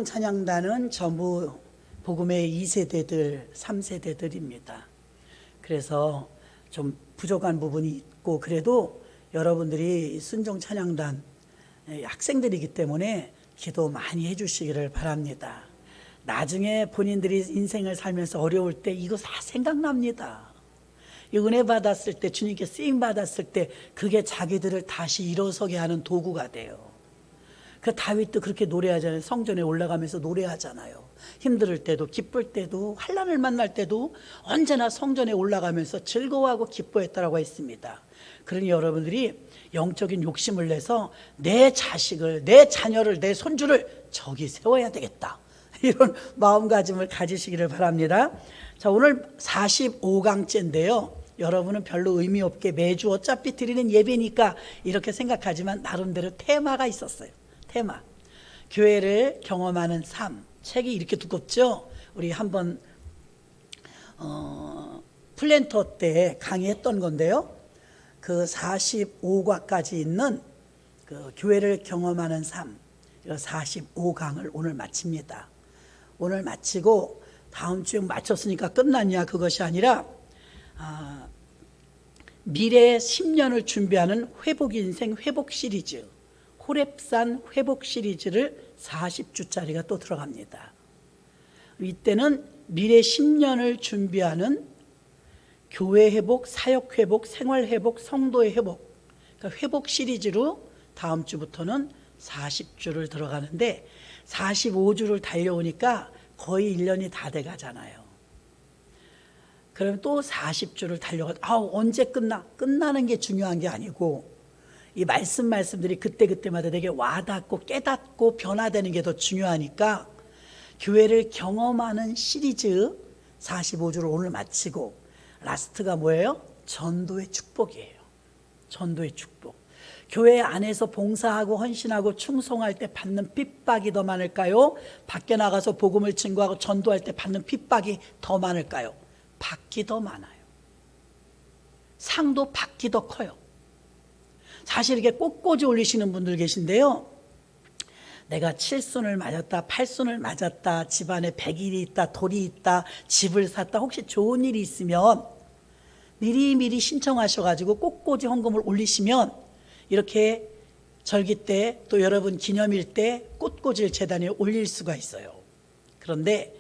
찬양단은 전부 복음의 2세대들, 3세대들입니다. 그래서 좀 부족한 부분이 있고, 그래도 여러분들이 순종 찬양단 학생들이기 때문에 기도 많이 해주시기를 바랍니다. 나중에 본인들이 인생을 살면서 어려울 때 이거 다 생각납니다. 이 은혜 받았을 때, 주님께 쓰임 받았을 때 그게 자기들을 다시 일어서게 하는 도구가 돼요. 그 다윗도 그렇게 노래하잖아요. 성전에 올라가면서 노래하잖아요. 힘들 때도, 기쁠 때도, 환난을 만날 때도 언제나 성전에 올라가면서 즐거워하고 기뻐했다라고 했습니다. 그러니 여러분들이 영적인 욕심을 내서 내 자식을, 내 자녀를, 내 손주를 저기 세워야 되겠다, 이런 마음가짐을 가지시기를 바랍니다. 자, 오늘 45강째인데요 여러분은 별로 의미 없게 매주 어차피 드리는 예배니까 이렇게 생각하지만 나름대로 테마가 있었어요. 테마, 교회를 경험하는 삶. 책이 이렇게 두껍죠. 우리 한번 플랜터 때 강의했던 건데요, 그 45과까지 있는 그 교회를 경험하는 삶, 45강을 오늘 마칩니다. 오늘 마치고 다음 주에 마쳤으니까 끝났냐, 그것이 아니라 미래의 10년을 준비하는 회복인생 회복 시리즈, 호렙산 회복 시리즈를 40주짜리가 또 들어갑니다. 이때는 미래 10년을 준비하는 교회 회복, 사역 회복, 생활 회복, 성도의 회복, 그러니까 회복 시리즈로 다음 주부터는 40주를 들어가는데 45주를 달려오니까 거의 1년이 다 돼 가잖아요. 그럼 또 40주를 달려가, 언제 끝나는 게 중요한 게 아니고 이 말씀들이 그때그때마다 되게 와닿고 깨닫고 변화되는 게 더 중요하니까 교회를 경험하는 시리즈 45주를 오늘 마치고 라스트가 뭐예요? 전도의 축복이에요. 전도의 축복. 교회 안에서 봉사하고 헌신하고 충성할 때 받는 핍박이 더 많을까요? 밖에 나가서 복음을 증거하고 전도할 때 받는 핍박이 더 많을까요? 받기 더 많아요. 상도 받기 더 커요. 사실 이렇게 꽃꽂이 올리시는 분들 계신데요, 내가 7순을 맞았다, 8순을 맞았다, 집안에 100일이 있다, 돌이 있다, 집을 샀다, 혹시 좋은 일이 있으면 미리미리 신청하셔가지고 꽃꽂이 헌금을 올리시면 이렇게 절기 때, 또 여러분 기념일 때 꽃꽂이를 재단에 올릴 수가 있어요. 그런데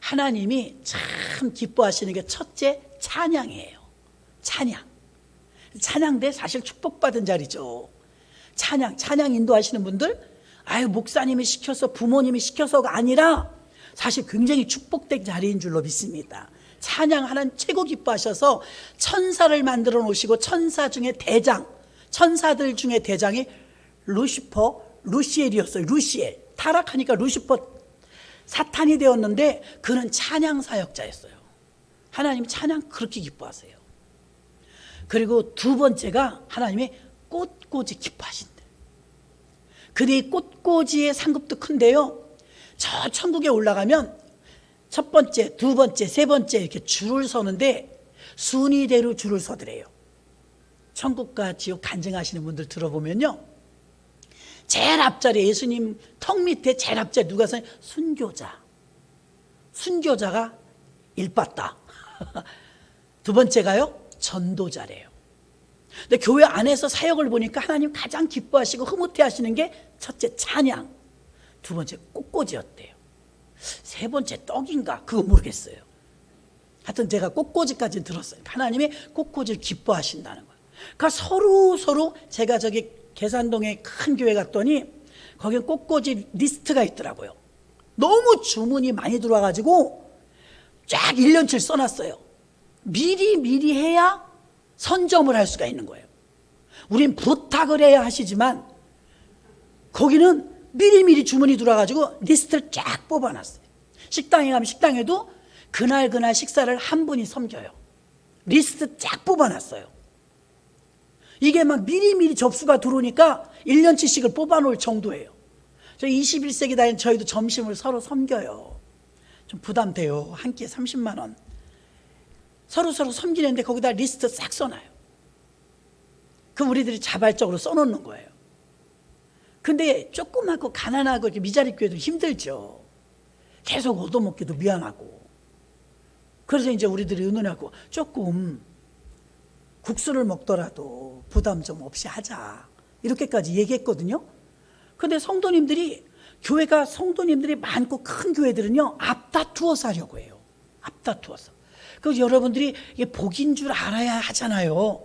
하나님이 참 기뻐하시는 게 첫째, 찬양이에요. 찬양대 사실 축복받은 자리죠. 찬양 인도하시는 분들, 목사님이 시켜서, 부모님이 시켜서가 아니라 사실 굉장히 축복된 자리인 줄로 믿습니다. 찬양 하나님 최고 기뻐하셔서 천사를 만들어 놓으시고, 천사 중에 대장, 천사들 중에 대장이 루시엘이었어요. 루시엘. 타락하니까 루시퍼, 사탄이 되었는데 그는 찬양 사역자였어요. 하나님 찬양 그렇게 기뻐하세요. 그리고 두 번째가 하나님이 꽃꽂이 기뻐하신대. 근데 이 꽃꽂이의 상급도 큰데요, 저 천국에 올라가면 첫 번째, 두 번째, 세 번째 이렇게 줄을 서는데 순위대로 줄을 서더래요. 천국과 지옥 간증하시는 분들 들어보면요, 제일 앞자리에 예수님 턱 밑에 제일 앞자리 누가 서냐? 순교자가 일받다. 두 번째가요, 전도자래요. 근데 교회 안에서 사역을 보니까 하나님 가장 기뻐하시고 흐뭇해 하시는 게 첫째 찬양, 두 번째 꽃꽂이였대요. 세 번째 떡인가 그거 모르겠어요. 하여튼 제가 꽃꽂이까지는 들었어요. 하나님이 꽃꽂이를 기뻐하신다는 거예요. 그러니까 서로 제가 저기 계산동에 큰 교회 갔더니 거기 꽃꽂이 리스트가 있더라고요. 너무 주문이 많이 들어와가지고 쫙 1년치를 써놨어요. 미리 해야 선점을 할 수가 있는 거예요. 우린 부탁을 해야 하시지만 거기는 미리 주문이 들어와가지고 리스트를 쫙 뽑아놨어요. 식당에 가면 식당에도 그날 식사를 한 분이 섬겨요. 리스트 쫙 뽑아놨어요. 이게 막 미리 접수가 들어오니까 1년치씩을 뽑아놓을 정도예요. 저 21세기 다닌 저희도 점심을 서로 섬겨요. 좀 부담돼요. 한 끼에 30만 원. 서로 섬기는데 거기다 리스트 싹 써놔요. 그럼 우리들이 자발적으로 써놓는 거예요. 근데 조그맣고 가난하고 미자리 교회도 힘들죠. 계속 얻어먹기도 미안하고. 그래서 이제 우리들이 의논하고 조금 국수를 먹더라도 부담 좀 없이 하자, 이렇게까지 얘기했거든요. 근데 교회가 성도님들이 많고 큰 교회들은요, 앞다투어서 하려고 해요. 앞다투어서. 그래서 여러분들이 이게 복인 줄 알아야 하잖아요.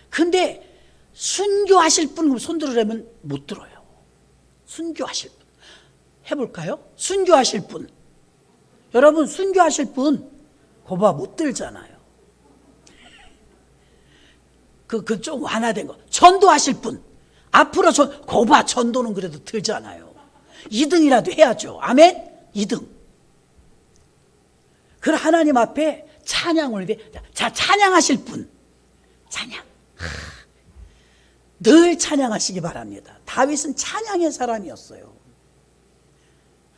근데 순교하실 분 손 들으려면 못 들어요. 순교하실 분. 해볼까요? 순교하실 분. 여러분, 순교하실 분 거봐 못 들잖아요. 그 좀 완화된 거. 전도하실 분. 앞으로 거봐 전도는 그래도 들잖아요. 2등이라도 해야죠. 아멘? 2등. 그럼 하나님 앞에 찬양 올리되, 자, 찬양하실 분. 찬양. 늘 찬양하시기 바랍니다. 다윗은 찬양의 사람이었어요.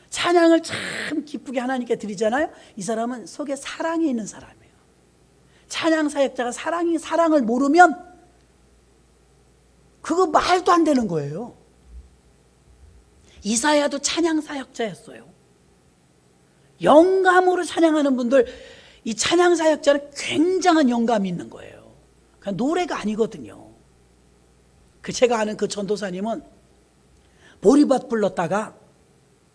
찬양을 참 기쁘게 하나님께 드리잖아요. 이 사람은 속에 사랑이 있는 사람이에요. 찬양 사역자가 사랑을 모르면 그거 말도 안 되는 거예요. 이사야도 찬양 사역자였어요. 영감으로 찬양하는 분들, 이 찬양 사역자는 굉장한 영감이 있는 거예요. 그냥 노래가 아니거든요. 제가 아는 그 전도사님은 보리밭 불렀다가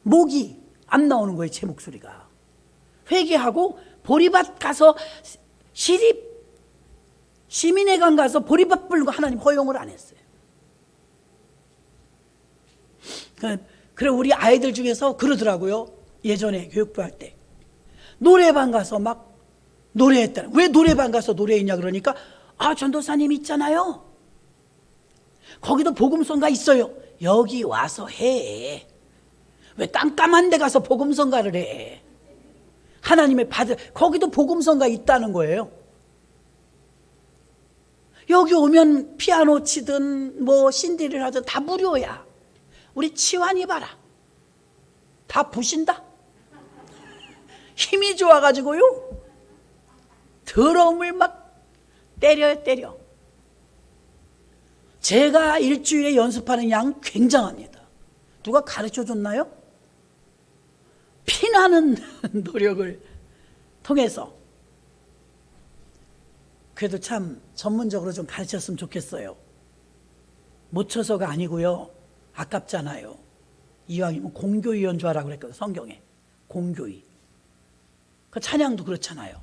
목이 안 나오는 거예요. 제 목소리가. 회개하고 보리밭 가서 시민회관 가서 보리밭 불고 하나님 허용을 안 했어요. 그래 우리 아이들 중에서 그러더라고요. 예전에 교육부 할 때 노래방 가서 막 노래했다. 왜 노래방 가서 노래했냐 그러니까, 전도사님 있잖아요. 거기도 복음성가 있어요. 여기 와서 해. 왜 깜깜한 데 가서 복음성가를 해. 하나님의 거기도 복음성가 있다는 거예요. 여기 오면 피아노 치든 뭐 신디를 하든 다 무료야. 우리 치환이 봐라. 다 부신다. 힘이 좋아가지고요. 드럼을 막 때려. 제가 일주일에 연습하는 양 굉장합니다. 누가 가르쳐 줬나요? 피나는 노력을 통해서. 그래도 참 전문적으로 좀 가르쳤으면 좋겠어요. 못 쳐서가 아니고요. 아깝잖아요. 이왕이면 공교위 연주하라고 그랬거든요. 성경에. 공교위. 그 찬양도 그렇잖아요.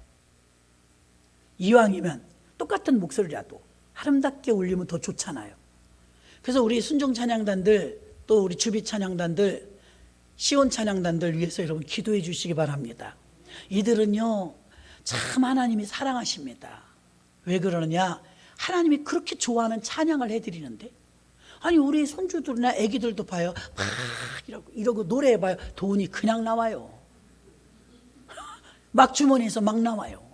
이왕이면 똑같은 목소리라도 아름답게 울리면 더 좋잖아요. 그래서 우리 순종 찬양단들, 또 우리 주비 찬양단들, 시온 찬양단들 위해서 여러분 기도해 주시기 바랍니다. 이들은요, 참 하나님이 사랑하십니다. 왜 그러느냐? 하나님이 그렇게 좋아하는 찬양을 해드리는데, 아니 우리 손주들이나 애기들도 봐요. 막 이러고 노래해봐요. 돈이 그냥 나와요. 막 주머니에서 막 나와요.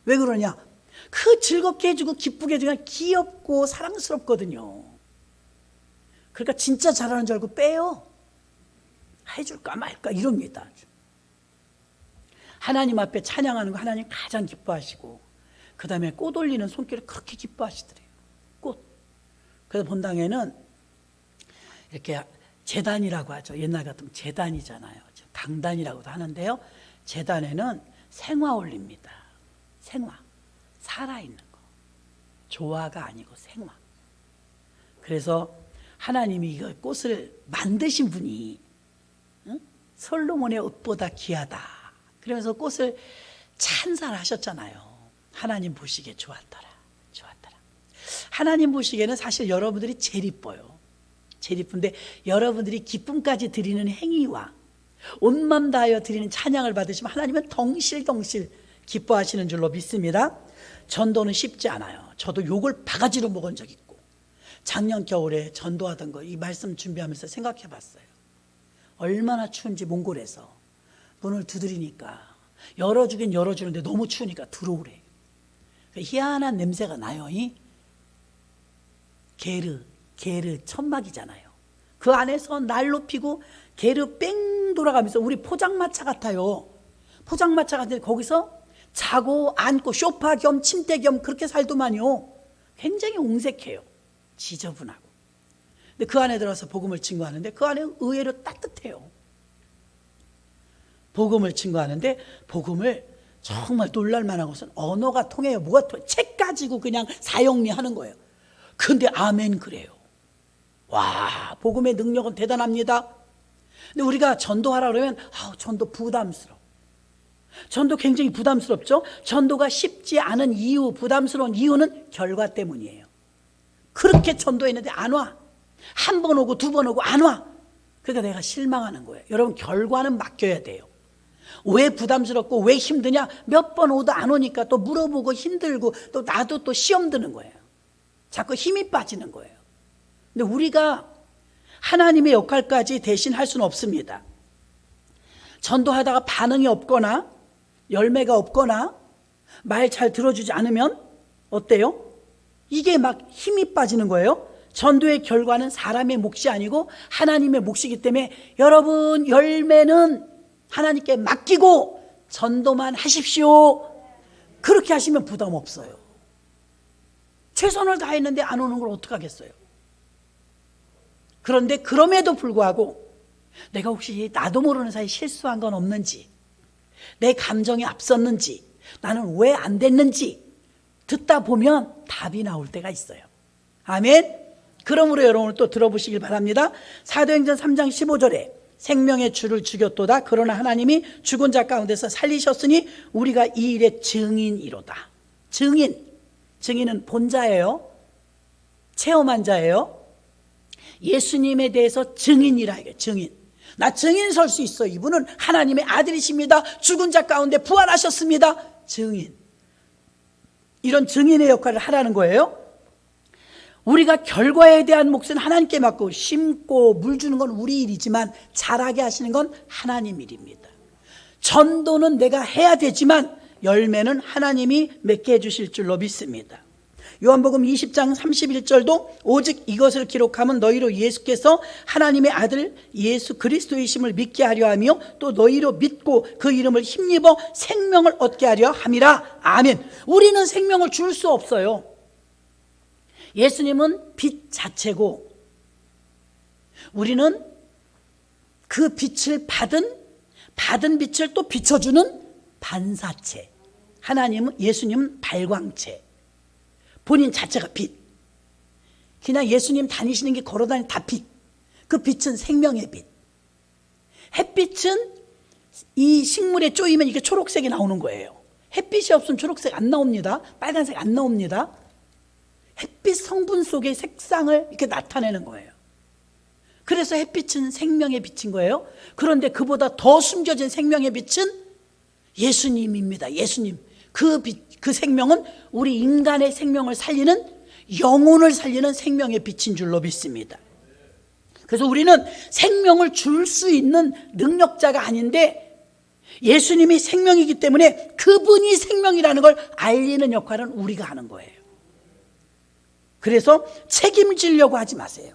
왜 그러냐? 그 즐겁게 해주고 기쁘게 해주고 귀엽고 사랑스럽거든요. 그러니까 진짜 잘하는 줄 알고 빼요. 해줄까 말까 이럽니다. 하나님 앞에 찬양하는 거 하나님 가장 기뻐하시고, 그 다음에 꽃 올리는 손길을 그렇게 기뻐하시더래요. 꽃. 그래서 본당에는 이렇게 제단이라고 하죠. 옛날 같으면 제단이잖아요. 강단이라고도 하는데요. 제단에는 생화 올립니다. 생화. 살아있는 거. 조화가 아니고 생화. 그래서 하나님이 이거 꽃을 만드신 분이, 응? 솔로몬의 옷보다 귀하다. 그러면서 꽃을 찬사하셨잖아요. 하나님 보시기에 좋았더라. 하나님 보시기에는 사실 여러분들이 제일 이뻐요. 제일 이쁜데 여러분들이 기쁨까지 드리는 행위와 온 맘 다하여 드리는 찬양을 받으시면 하나님은 덩실덩실 기뻐하시는 줄로 믿습니다. 전도는 쉽지 않아요. 저도 욕을 바가지로 먹은 적 있고, 작년 겨울에 전도하던 거 이 말씀 준비하면서 생각해 봤어요. 얼마나 추운지 몽골에서 문을 두드리니까 열어주긴 열어주는데 너무 추우니까 들어오래. 희한한 냄새가 나요. 게르 천막이잖아요. 그 안에서 난로 피고 게르 뺑 돌아가면서 우리 포장마차 같아요. 포장마차 같은데 거기서 자고 앉고 소파 겸 침대 겸 그렇게 살더만요. 굉장히 옹색해요. 지저분하고. 근데 그 안에 들어가서 복음을 증거하는데 그 안에 의외로 따뜻해요. 복음을 증거하는데 복음을 정말 놀랄만한 것은 언어가 통해요. 뭐가 통해요? 책 가지고 그냥 사용리하는 거예요. 근데 아멘 그래요. 와, 복음의 능력은 대단합니다. 근데 우리가 전도하라 그러면 전도 부담스러워. 전도 굉장히 부담스럽죠. 전도가 쉽지 않은 이유, 부담스러운 이유는 결과 때문이에요. 그렇게 전도했는데 안 와. 한 번 오고 두 번 오고 안 와. 그러니까 내가 실망하는 거예요. 여러분, 결과는 맡겨야 돼요. 왜 부담스럽고 왜 힘드냐? 몇 번 오도 안 오니까 또 물어보고 힘들고 또 나도 또 시험 드는 거예요. 자꾸 힘이 빠지는 거예요. 근데 우리가 하나님의 역할까지 대신할 수는 없습니다. 전도하다가 반응이 없거나 열매가 없거나 말 잘 들어주지 않으면 어때요? 이게 막 힘이 빠지는 거예요. 전도의 결과는 사람의 몫이 아니고 하나님의 몫이기 때문에 여러분, 열매는 하나님께 맡기고 전도만 하십시오. 그렇게 하시면 부담 없어요. 최선을 다했는데 안 오는 걸 어떡하겠어요. 그런데 그럼에도 불구하고 내가 혹시 나도 모르는 사이에 실수한 건 없는지, 내 감정이 앞섰는지, 나는 왜 안 됐는지 듣다 보면 답이 나올 때가 있어요. 아멘. 그러므로 여러분 또 들어보시길 바랍니다. 사도행전 3장 15절에 생명의 주를 죽였도다. 그러나 하나님이 죽은 자 가운데서 살리셨으니 우리가 이 일의 증인이로다. 증인은 본자예요. 체험한 자예요. 예수님에 대해서 증인이라 해요. 증인. 나 증인 설 수 있어. 이분은 하나님의 아들이십니다. 죽은 자 가운데 부활하셨습니다. 증인. 이런 증인의 역할을 하라는 거예요. 우리가 결과에 대한 몫은 하나님께 맡고 심고 물 주는 건 우리 일이지만 자라게 하시는 건 하나님 일입니다. 전도는 내가 해야 되지만 열매는 하나님이 맺게 해주실 줄로 믿습니다. 요한복음 20장 31절도 오직 이것을 기록하면 너희로 예수께서 하나님의 아들 예수 그리스도이심을 믿게 하려 하며 또 너희로 믿고 그 이름을 힘입어 생명을 얻게 하려 함이라. 아멘. 우리는 생명을 줄 수 없어요. 예수님은 빛 자체고 우리는 그 빛을 받은 빛을 또 비춰주는 반사체. 예수님은 발광체. 본인 자체가 빛. 그냥 예수님 다니시는 게 걸어다니는 다 빛. 그 빛은 생명의 빛. 햇빛은 이 식물에 쪼이면 이게 초록색이 나오는 거예요. 햇빛이 없으면 초록색 안 나옵니다. 빨간색 안 나옵니다. 햇빛 성분 속의 색상을 이렇게 나타내는 거예요. 그래서 햇빛은 생명의 빛인 거예요. 그런데 그보다 더 숨겨진 생명의 빛은 예수님입니다. 예수님. 그 빛, 그 생명은 우리 인간의 생명을 살리는, 영혼을 살리는 생명의 빛인 줄로 믿습니다. 그래서 우리는 생명을 줄 수 있는 능력자가 아닌데 예수님이 생명이기 때문에 그분이 생명이라는 걸 알리는 역할은 우리가 하는 거예요. 그래서 책임지려고 하지 마세요.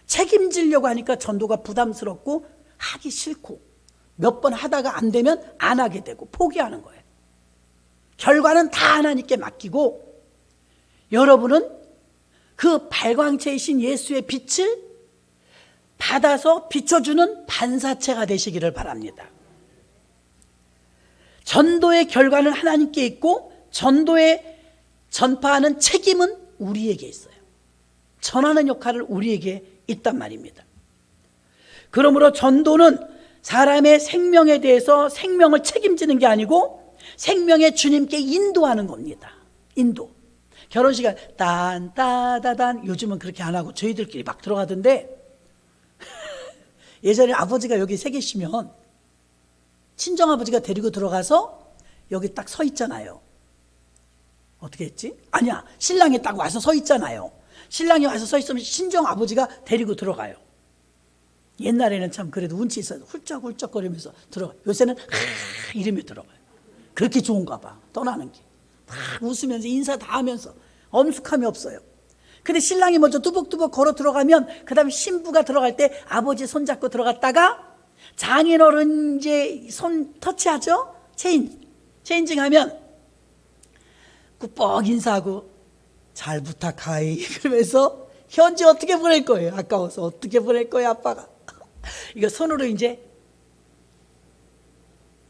책임지려고 하니까 전도가 부담스럽고 하기 싫고 몇 번 하다가 안 되면 안 하게 되고 포기하는 거예요. 결과는 다 하나님께 맡기고 여러분은 그 발광체이신 예수의 빛을 받아서 비춰주는 반사체가 되시기를 바랍니다. 전도의 결과는 하나님께 있고 전도의 전파하는 책임은 우리에게 있어요. 전하는 역할을 우리에게 있단 말입니다. 그러므로 전도는 사람의 생명에 대해서 생명을 책임지는 게 아니고 생명의 주님께 인도하는 겁니다. 인도. 결혼식은 딴따다단 요즘은 그렇게 안 하고 저희들끼리 막 들어가던데 예전에 아버지가 여기 세 계시면 친정아버지가 데리고 들어가서 여기 딱 서 있잖아요. 어떻게 했지? 아니야, 신랑이 딱 와서 서 있잖아요. 신랑이 와서 서 있으면 친정아버지가 데리고 들어가요. 옛날에는 참 그래도 운치 있어서 훌쩍훌쩍거리면서 들어가. 요새는 이러며 들어가요. 그렇게 좋은가 봐. 떠나는 게 막 웃으면서 인사 다 하면서 엄숙함이 없어요. 근데 신랑이 먼저 뚜벅뚜벅 걸어 들어가면 그 다음에 신부가 들어갈 때 아버지 손잡고 들어갔다가 장인어른 이제 손 터치하죠. 체인징 하면 꾸벅 인사하고 잘 부탁하이 그러면서 현지 어떻게 보낼 거예요? 아까워서 어떻게 보낼 거예요? 아빠가 이거 손으로 이제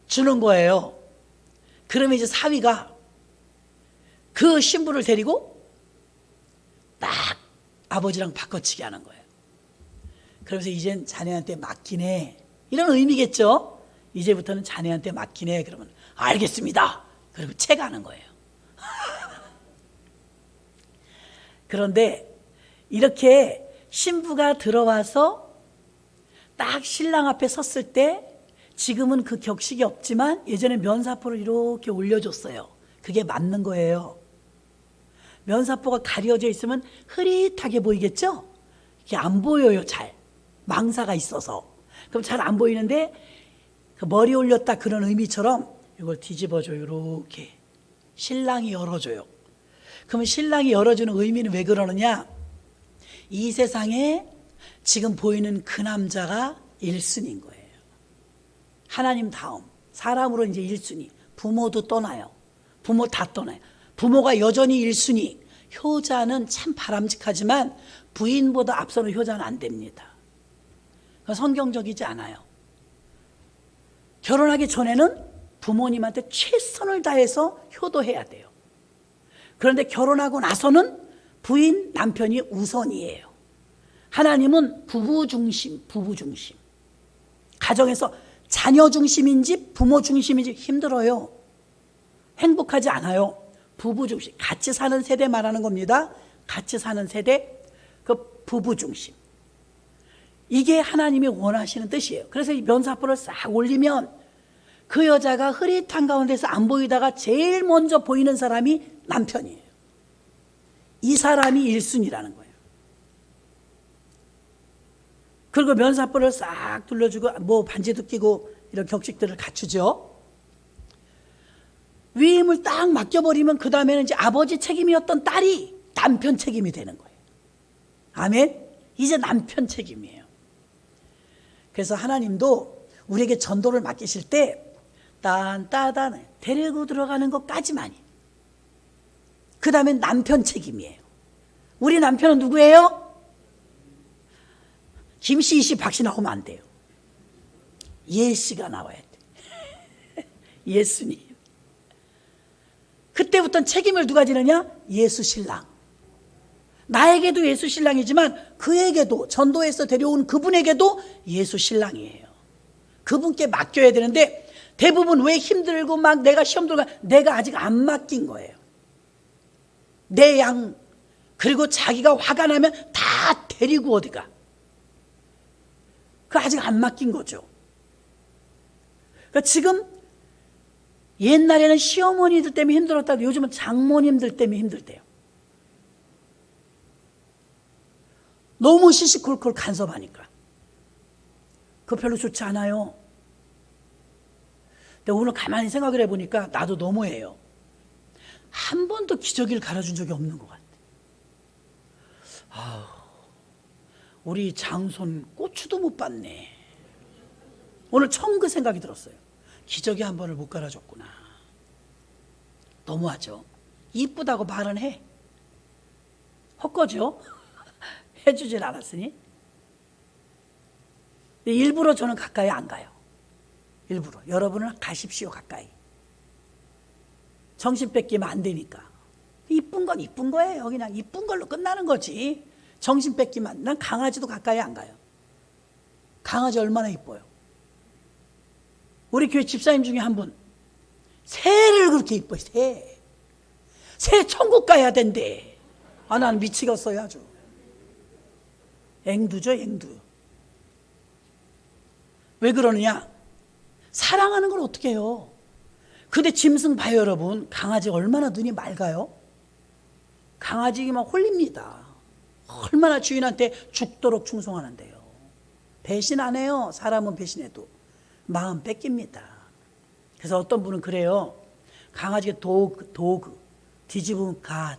주는 거예요. 그러면 이제 사위가 그 신부를 데리고 딱 아버지랑 바꿔치기 하는 거예요. 그러면서 이젠 자네한테 맡기네, 이런 의미겠죠. 이제부터는 자네한테 맡기네. 그러면 알겠습니다. 그리고 채가는 거예요. 그런데 이렇게 신부가 들어와서 딱 신랑 앞에 섰을 때, 지금은 그 격식이 없지만 예전에 면사포를 이렇게 올려줬어요. 그게 맞는 거예요. 면사포가 가려져 있으면 흐릿하게 보이겠죠? 이게 안 보여요. 잘 망사가 있어서. 그럼 잘 안 보이는데, 그 머리 올렸다 그런 의미처럼 이걸 뒤집어줘요. 이렇게 신랑이 열어줘요. 그러면 신랑이 열어주는 의미는 왜 그러느냐? 이 세상에 지금 보이는 그 남자가 1순위인 거예요. 하나님 다음, 사람으로 이제 1순위. 부모도 떠나요. 부모 다 떠나요. 부모가 여전히 1순위. 효자는 참 바람직하지만 부인보다 앞서는 효자는 안 됩니다. 그건 성경적이지 않아요. 결혼하기 전에는 부모님한테 최선을 다해서 효도해야 돼요. 그런데 결혼하고 나서는 부인, 남편이 우선이에요. 하나님은 부부 중심, 부부 중심. 가정에서 자녀 중심인지 부모 중심인지 힘들어요. 행복하지 않아요. 부부 중심, 같이 사는 세대 말하는 겁니다. 같이 사는 세대, 그 부부 중심. 이게 하나님이 원하시는 뜻이에요. 그래서 이 면사포를 싹 올리면 그 여자가 흐릿한 가운데서 안 보이다가 제일 먼저 보이는 사람이 남편이에요. 이 사람이 1순위라는 거예요. 그리고 면사포를 싹 둘러주고 뭐 반지도 끼고 이런 격식들을 갖추죠. 위임을 딱 맡겨버리면 그 다음에는 이제 아버지 책임이었던 딸이 남편 책임이 되는 거예요. 아멘. 이제 남편 책임이에요. 그래서 하나님도 우리에게 전도를 맡기실 때 딴따단 데리고 들어가는 것까지만이, 그 다음엔 남편 책임이에요. 우리 남편은 누구예요? 김씨, 이씨, 박씨 나오면 안 돼요. 예씨가 나와야 돼. 예수님. 그때부터는 책임을 누가 지느냐? 예수 신랑. 나에게도 예수 신랑이지만 그에게도, 전도해서 데려온 그분에게도 예수 신랑이에요. 그분께 맡겨야 되는데 대부분 왜 힘들고 막 내가 시험 들고, 내가 아직 안 맡긴 거예요. 내 양. 그리고 자기가 화가 나면 다 데리고 어디가. 그 아직 안 맡긴 거죠. 그러니까 지금 옛날에는 시어머니들 때문에 힘들었다고 요즘은 장모님들 때문에 힘들대요. 너무 시시콜콜 간섭하니까. 그거 별로 좋지 않아요. 근데 오늘 가만히 생각을 해보니까 나도 너무해요. 한 번도 기저귀를 갈아준 적이 없는 것 같아. 우리 장손 고추도 못 봤네. 오늘 처음 그 생각이 들었어요. 기저귀 한 번을 못 갈아줬구나. 너무하죠. 이쁘다고 말은 해. 헛거죠. 해주질 않았으니. 일부러 저는 가까이 안 가요. 일부러. 여러분은 가십시오, 가까이. 정신 뺏기면 안 되니까. 이쁜 건 이쁜 거예요. 그냥 이쁜 걸로 끝나는 거지. 정신 뺏기면. 난 강아지도 가까이 안 가요. 강아지 얼마나 이뻐요. 우리 교회 집사님 중에 한 분, 새를 그렇게 이뻐요. 새 천국 가야 된대. 난 미치겠어요, 아주. 앵두죠, 앵두. 왜 그러느냐? 사랑하는 걸 어떻게 해요? 근데 짐승 봐요, 여러분. 강아지 얼마나 눈이 맑아요? 강아지가 막 홀립니다. 얼마나 주인한테 죽도록 충성하는데요. 배신 안 해요. 사람은 배신해도. 마음 뺏깁니다. 그래서 어떤 분은 그래요. 강아지가 도구, 뒤집으면 갓.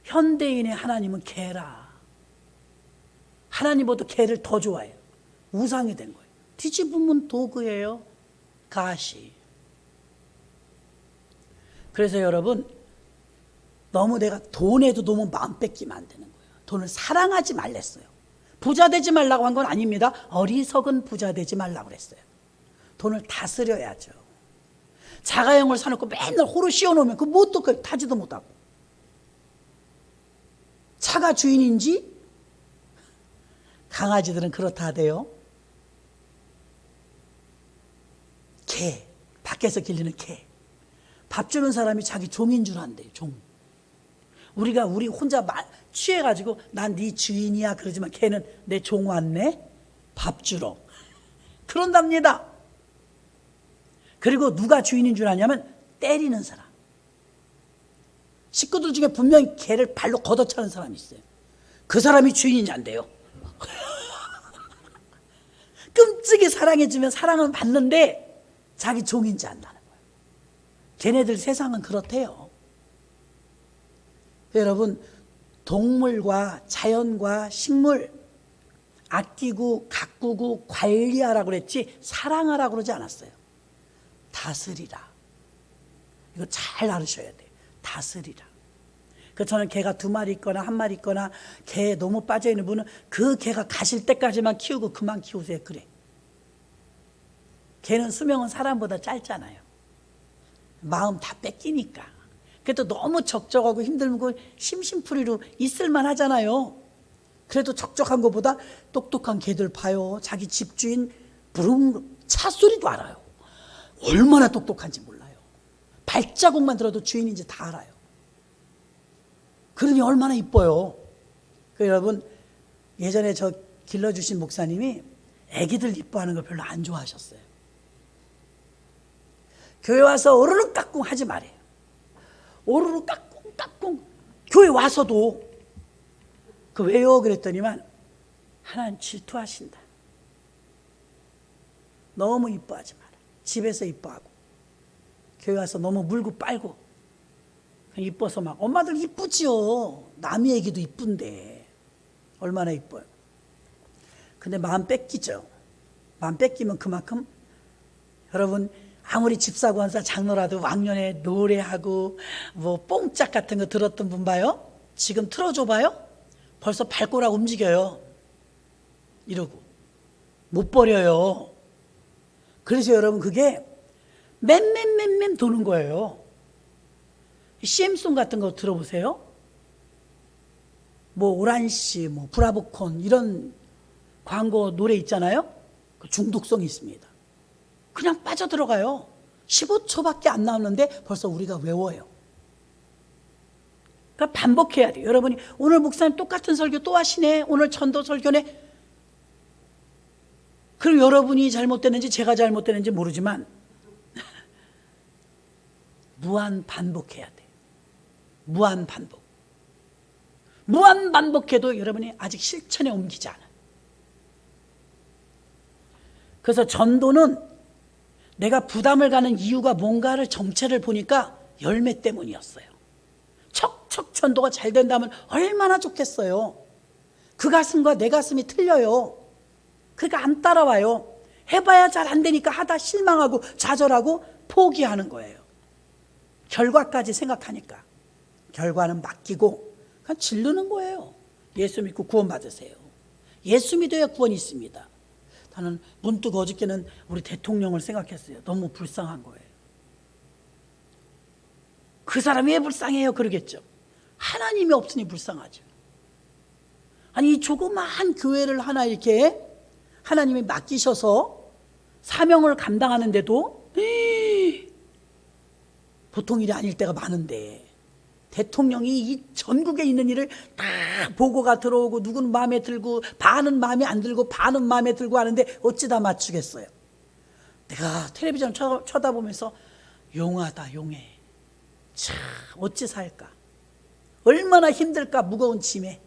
현대인의 하나님은 개라. 하나님보다 개를 더 좋아해요. 우상이 된 거예요. 뒤집으면 도구예요. 갓이. 그래서 여러분, 너무 내가 돈에도 너무 마음 뺏기면 안 되는 거예요. 돈을 사랑하지 말랬어요. 부자 되지 말라고 한 건 아닙니다. 어리석은 부자 되지 말라고 그랬어요. 돈을 다스려야죠. 자가용을 사놓고 맨날 호로 씌워놓으면 그 뭣도 타지도 못하고. 차가 주인인지 강아지들은 그렇다 하대요. 개, 밖에서 길리는 개. 밥 주는 사람이 자기 종인 줄 안대요. 종. 우리 혼자 취해가지고 난 네 주인이야 그러지만 걔는 내 종 왔네 밥 주러 그런답니다. 그리고 누가 주인인 줄 아냐면 때리는 사람. 식구들 중에 분명히 개를 발로 걷어차는 사람이 있어요. 그 사람이 주인인지 안 돼요. 끔찍이 사랑해주면 사랑은 받는데 자기 종인지 안다는 거예요. 걔네들 세상은 그렇대요. 여러분, 동물과 자연과 식물 아끼고 가꾸고 관리하라고 그랬지 사랑하라고 그러지 않았어요. 다스리라. 이거 잘 알으셔야 돼요. 다스리라. 저는 개가 2마리 있거나 1마리 있거나 개에 너무 빠져있는 분은 그 개가 가실 때까지만 키우고 그만 키우세요. 그래. 개는 수명은 사람보다 짧잖아요. 마음 다 뺏기니까. 그래도 너무 적적하고 힘들고 심심풀이로 있을만 하잖아요. 그래도 적적한 것보다 똑똑한 개들 봐요. 자기 집주인 부릉 차 소리도 알아요. 얼마나 똑똑한지 몰라요. 발자국만 들어도 주인인지 다 알아요. 그러니 얼마나 이뻐요. 여러분, 예전에 저 길러주신 목사님이 애기들 이뻐하는 거 별로 안 좋아하셨어요. 교회 와서 오르륵 까꿍 하지 말아요. 오르륵 까꿍 까꿍. 교회 와서도 왜요? 그랬더니만 하나님 질투하신다. 너무 이뻐하지 마라. 집에서 이뻐하고 교회 와서 너무 물고 빨고 이뻐서 막. 엄마들 이쁘지요. 남의 얘기도 이쁜데 얼마나 이뻐요. 근데 마음 뺏기죠. 마음 뺏기면 그만큼 여러분 아무리 집사관사 장로라도 왕년에 노래하고 뭐 뽕짝 같은 거 들었던 분 봐요. 지금 틀어줘 봐요. 벌써 발꼬락 움직여요. 이러고 못 버려요. 그래서 여러분 그게 맴 도는 거예요. CM송 같은 거 들어보세요. 뭐 오란시, 뭐 브라보콘 이런 광고 노래 있잖아요. 그 중독성이 있습니다. 그냥 빠져들어가요. 15초밖에 안 나오는데 벌써 우리가 외워요. 그러니까 반복해야 돼요. 여러분이 오늘 목사님 똑같은 설교 또 하시네. 오늘 전도 설교네. 그리고 여러분이 잘못됐는지 제가 잘못됐는지 모르지만 무한 반복해야 돼요. 무한 반복. 무한 반복해도 여러분이 아직 실천에 옮기지 않아요. 그래서 전도는 내가 부담을 가는 이유가 뭔가를 정체를 보니까 열매 때문이었어요. 척척 전도가 잘 된다면 얼마나 좋겠어요. 그 가슴과 내 가슴이 틀려요. 그러니까 안 따라와요. 해봐야 잘 안 되니까 하다 실망하고 좌절하고 포기하는 거예요. 결과까지 생각하니까. 결과는 맡기고 그냥 질르는 거예요. 예수 믿고 구원 받으세요. 예수 믿어야 구원이 있습니다. 나는 문득 어저께는 우리 대통령을 생각했어요. 너무 불쌍한 거예요. 그 사람이 왜 불쌍해요? 그러겠죠. 하나님이 없으니 불쌍하죠. 아니 이 조그마한 교회를 하나 이렇게 하나님이 맡기셔서 사명을 감당하는데도 보통 일이 아닐 때가 많은데 대통령이 이 전국에 있는 일을 다 보고가 들어오고 누구는 마음에 들고 반은 마음에 안 들고 반은 마음에 들고 하는데 어찌 다 맞추겠어요. 내가 텔레비전 쳐다보면서 용하다 용해. 참 어찌 살까. 얼마나 힘들까. 무거운 짐에.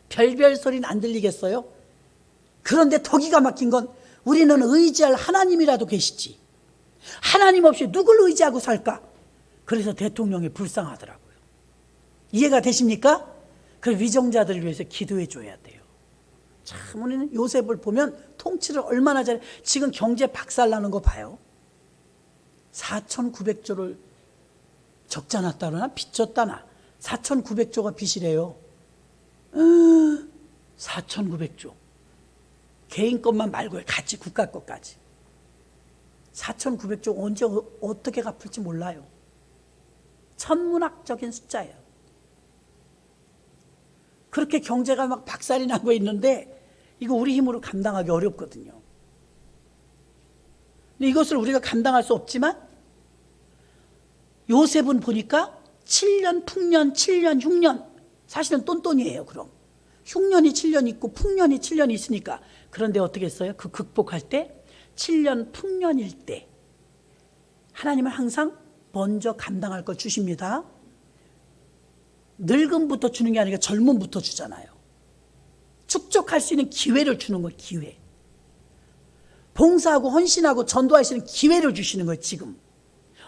별별 소리는 안 들리겠어요? 그런데 더 기가 막힌 건 우리는 의지할 하나님이라도 계시지. 하나님 없이 누굴 의지하고 살까? 그래서 대통령이 불쌍하더라고요. 이해가 되십니까? 그 위정자들을 위해서 기도해 줘야 돼요. 참 우리는 요셉을 보면 통치를 얼마나 잘해. 지금 경제 박살나는 거 봐요. 4,900조를 적자 났다나 빚졌다나 4,900조가 빚이래요. 4,900조. 개인 것만 말고요. 같이 국가 것까지. 4,900조 언제 어떻게 갚을지 몰라요. 천문학적인 숫자예요. 그렇게 경제가 막 박살이 나고 있는데 이거 우리 힘으로 감당하기 어렵거든요. 근데 이것을 우리가 감당할 수 없지만 요셉은 보니까 7년 풍년, 7년 흉년, 사실은 똔똔이에요. 그럼 흉년이 7년 있고 풍년이 7년 있으니까. 그런데 어떻게 했어요? 그 극복할 때 7년 풍년일 때 하나님은 항상 먼저 감당할 걸 주십니다. 늙음부터 주는 게 아니라 젊음부터 주잖아요. 축적할 수 있는 기회를 주는 거예요. 기회. 봉사하고 헌신하고 전도할 수 있는 기회를 주시는 거예요. 지금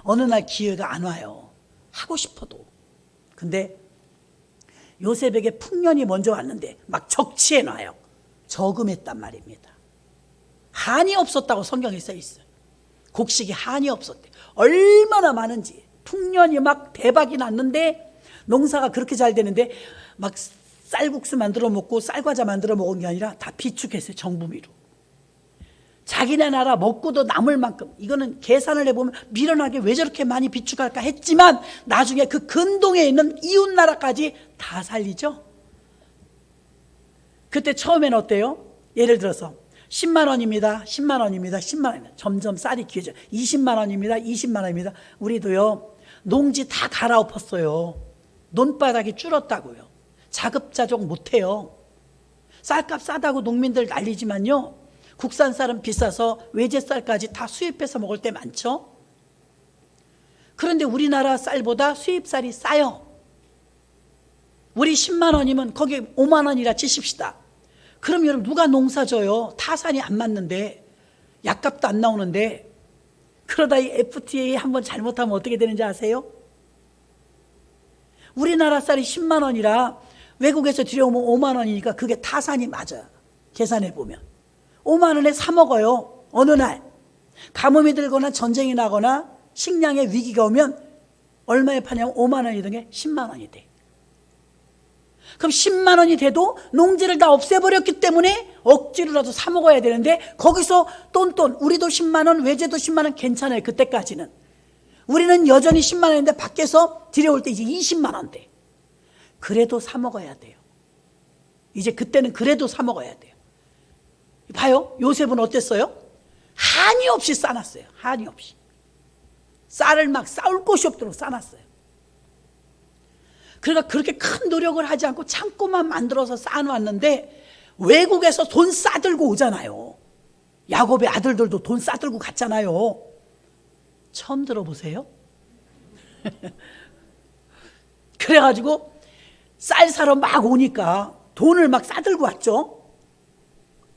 어느 날 기회가 안 와요. 하고 싶어도. 근데 요셉에게 풍년이 먼저 왔는데 막 적치해 놔요. 저금했단 말입니다. 한이 없었다고 성경에 써 있어요. 곡식이 한이 없었대. 얼마나 많은지. 풍년이 막 대박이 났는데 농사가 그렇게 잘 되는데 막 쌀국수 만들어 먹고 쌀과자 만들어 먹은 게 아니라 다 비축했어요. 정부미로. 자기네 나라 먹고도 남을 만큼. 이거는 계산을 해보면 미련하게 왜 저렇게 많이 비축할까 했지만 나중에 그 근동에 있는 이웃 나라까지 다 살리죠. 그때 처음에는 어때요? 예를 들어서 10만 원입니다. 10만 원입니다. 10만 원입니다. 점점 쌀이 귀해져. 20만 원입니다. 20만 원입니다. 우리도요. 농지 다 갈아엎었어요. 논바닥이 줄었다고요. 자급자족 못해요. 쌀값 싸다고 농민들 난리지만요. 국산 쌀은 비싸서 외제 쌀까지 다 수입해서 먹을 때 많죠. 그런데 우리나라 쌀보다 수입쌀이 싸요. 우리 10만 원이면 거기 5만 원이라 치십시다. 그럼 여러분 누가 농사 져요? 타산이 안 맞는데 약값도 안 나오는데. 그러다 이 FTA 한번 잘못하면 어떻게 되는지 아세요? 우리나라 쌀이 10만 원이라 외국에서 들여오면 5만 원이니까 그게 타산이 맞아요. 계산해 보면 5만 원에 사 먹어요. 어느 날 가뭄이 들거나 전쟁이 나거나 식량의 위기가 오면 얼마에 파냐면 5만 원이던 게 10만 원이 돼. 그럼 10만 원이 돼도 농지를 다 없애버렸기 때문에 억지로라도 사 먹어야 되는데 거기서 똔똔 우리도 10만 원 외제도 10만 원 괜찮아요. 그때까지는. 우리는 여전히 10만 원인데 밖에서 들여올 때 이제 20만 원 돼. 그래도 사 먹어야 돼요. 이제 그때는 그래도 사 먹어야 돼요. 봐요. 요셉은 어땠어요? 한이 없이 싸놨어요. 한이 없이. 쌀을 막 싸울 곳이 없도록 싸놨어요. 그러니까 그렇게 큰 노력을 하지 않고 창고만 만들어서 쌓아놨는데 외국에서 돈 싸들고 오잖아요. 야곱의 아들들도 돈 싸들고 갔잖아요. 처음 들어보세요? 그래가지고 쌀 사러 막 오니까 돈을 막 싸들고 왔죠.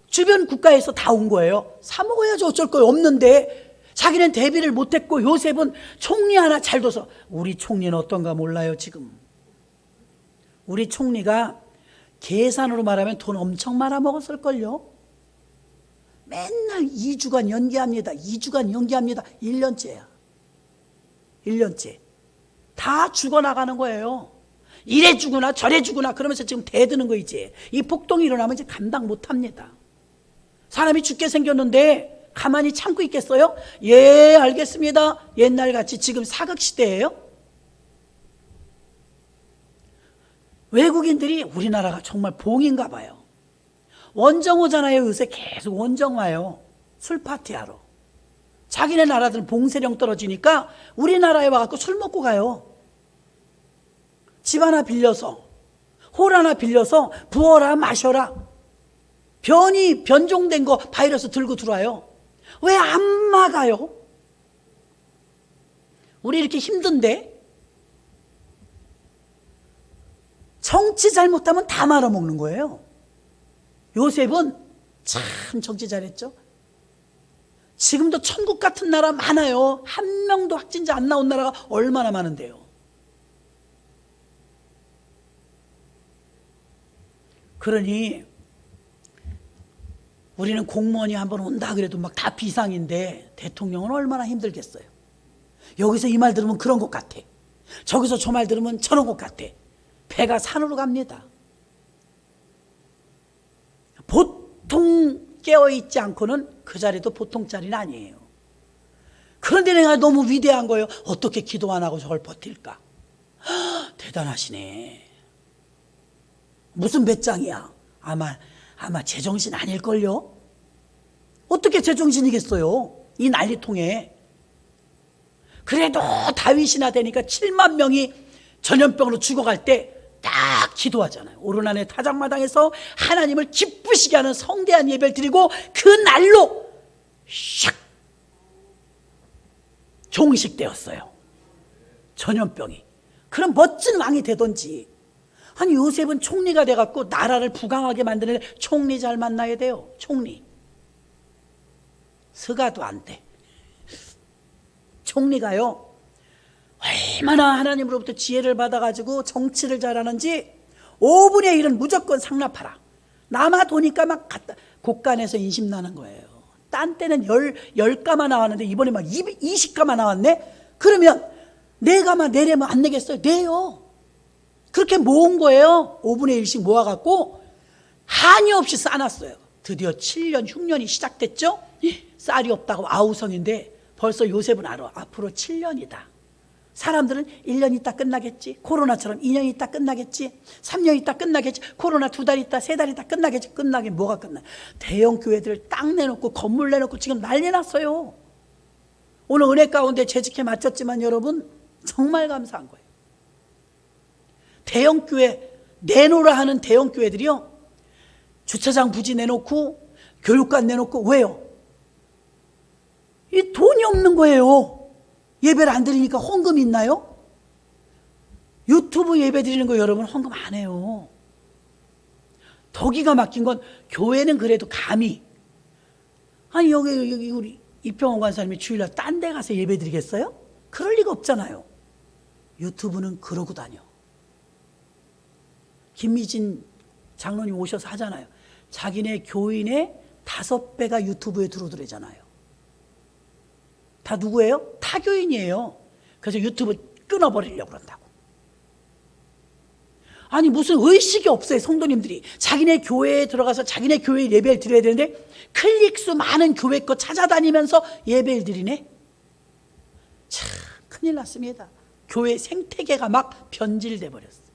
주변 국가에서 다 온 거예요. 사 먹어야지 어쩔 거예요. 없는데 자기는 대비를 못했고 요셉은 총리 하나 잘 둬서. 우리 총리는 어떤가 몰라요. 지금 우리 총리가 계산으로 말하면 돈 엄청 말아 먹었을걸요. 맨날 2주간 연기합니다. 2주간 연기합니다. 1년째야. 1년째. 다 죽어나가는 거예요. 이래 죽으나 저래 죽으나 그러면서 지금 대드는 거 이제. 이 폭동이 일어나면 이제 감당 못합니다. 사람이 죽게 생겼는데 가만히 참고 있겠어요? 예, 알겠습니다. 옛날같이 지금 사극시대예요. 외국인들이 우리나라가 정말 봉인가 봐요. 원정 오잖아요. 요새 계속 원정 와요. 술 파티하러. 자기네 나라들은 봉쇄령 떨어지니까 우리나라에 와갖고 술 먹고 가요. 집 하나 빌려서 홀 하나 빌려서 부어라 마셔라. 변종된 거 바이러스 들고 들어와요. 왜 안 막아요? 우리 이렇게 힘든데. 정치 잘못하면 다 말아먹는 거예요. 요셉은 참 정치 잘했죠. 지금도 천국 같은 나라 많아요. 한 명도 확진자 안 나온 나라가 얼마나 많은데요. 그러니 우리는 공무원이 한번 온다 그래도 막 다 비상인데 대통령은 얼마나 힘들겠어요. 여기서 이 말 들으면 그런 것 같아. 저기서 저 말 들으면 저런 것 같아. 배가 산으로 갑니다. 보통 깨어있지 않고는 그 자리도 보통 자리는 아니에요. 그런데 내가 너무 위대한 거예요. 어떻게 기도 안 하고 저걸 버틸까? 대단하시네. 무슨 배짱이야? 아마 제정신 아닐걸요? 어떻게 제정신이겠어요? 이 난리통에. 그래도 다윗이나 되니까 7만 명이 전염병으로 죽어갈 때 딱 기도하잖아요. 오르난의 타작마당에서 하나님을 기쁘시게 하는 성대한 예배를 드리고 그 날로 샥 종식되었어요. 전염병이. 그럼 멋진 왕이 되던지. 아니 요셉은 총리가 돼갖고 나라를 부강하게 만드는 총리 잘 만나야 돼요. 총리. 서가도 안 돼. 총리가요 얼마나 하나님으로부터 지혜를 받아가지고 정치를 잘하는지 5분의 1은 무조건 상납하라. 남아 도니까 막 갖다 곳간에서 인심 나는 거예요. 딴 때는 10가마 나왔는데 이번에 막 20가마 나왔네. 그러면 4가마 내려면 안 내겠어요? 내요. 그렇게 모은 거예요. 5분의 1씩 모아갖고 한이 없이 싸놨어요. 드디어 7년 흉년이 시작됐죠. 쌀이 없다고 아우성인데 벌써 요셉은 알아. 앞으로 7년이다. 사람들은 1년 있다 끝나겠지. 코로나처럼 2년 있다 끝나겠지. 3년 있다 끝나겠지. 코로나 2달 있다 3달 있다 끝나겠지. 끝나긴 뭐가 끝나. 대형 교회들 땅 내놓고 건물 내놓고 지금 난리 났어요. 오늘 은혜 가운데 재직해 마쳤지만 여러분 정말 감사한 거예요. 대형 교회 내놓으라 하는 대형 교회들이요 주차장 부지 내놓고 교육관 내놓고 왜요? 이 돈이 없는 거예요. 예배를 안 드리니까 헌금 있나요? 유튜브 예배 드리는 거 여러분 헌금 안 해요. 더 기가 막힌 건 교회는 그래도 감히 아니 여기 우리 이평원 관사님이 주일날 딴 데 가서 예배 드리겠어요? 그럴 리가 없잖아요. 유튜브는 그러고 다녀. 김미진 장로님 오셔서 하잖아요. 자기네 교인의 5배가 유튜브에 들어오더래잖아요. 다 누구예요? 타교인이에요. 그래서 유튜브 끊어버리려고 그런다고. 아니 무슨 의식이 없어요. 성도님들이 자기네 교회에 들어가서 자기네 교회 예배를 드려야 되는데 클릭수 많은 교회 거 찾아다니면서 예배를 드리네. 참 큰일 났습니다. 교회 생태계가 막 변질돼 버렸어요.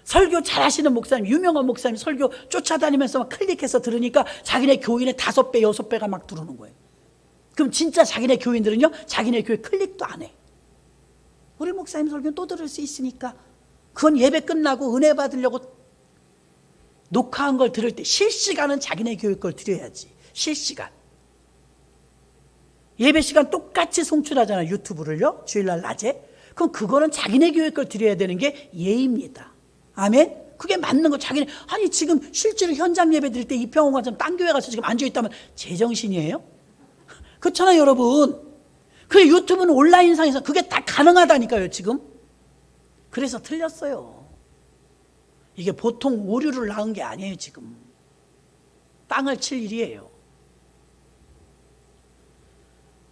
설교 잘하시는 목사님, 유명한 목사님 설교 쫓아다니면서 막 클릭해서 들으니까 자기네 교인의 5배, 6배가 막 들어오는 거예요. 그럼 진짜 자기네 교인들은요, 자기네 교회 클릭도 안 해. 우리 목사님 설교는 또 들을 수 있으니까 그건 예배 끝나고 은혜 받으려고 녹화한 걸 들을 때 실시간은 자기네 교회 걸 드려야지. 실시간. 예배 시간 똑같이 송출하잖아요. 유튜브를요. 주일날 낮에. 그럼 그거는 자기네 교회 걸 드려야 되는 게 예의입니다. 아멘? 그게 맞는 거. 자기네 아니 지금 실제로 현장 예배 드릴 때 이평원관처럼 딴 교회 가서 지금 앉아있다면 제정신이에요? 그렇잖아요 여러분. 그 유튜브는 온라인상에서 그게 다 가능하다니까요 지금. 그래서 틀렸어요. 이게 보통 오류를 낳은 게 아니에요 지금. 땅을 칠 일이에요.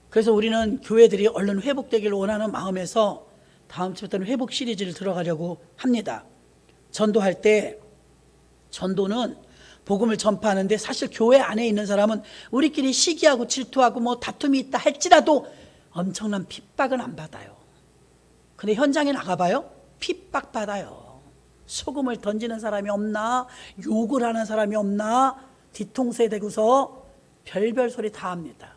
그래서 우리는 교회들이 얼른 회복되기를 원하는 마음에서 다음 주부터는 회복 시리즈를 들어가려고 합니다. 전도할 때 전도는 복음을 전파하는데 사실 교회 안에 있는 사람은 우리끼리 시기하고 질투하고 뭐 다툼이 있다 할지라도 엄청난 핍박은 안 받아요. 근데 현장에 나가봐요. 핍박 받아요. 소금을 던지는 사람이 없나, 욕을 하는 사람이 없나, 뒤통수에 대고서 별별 소리 다 합니다.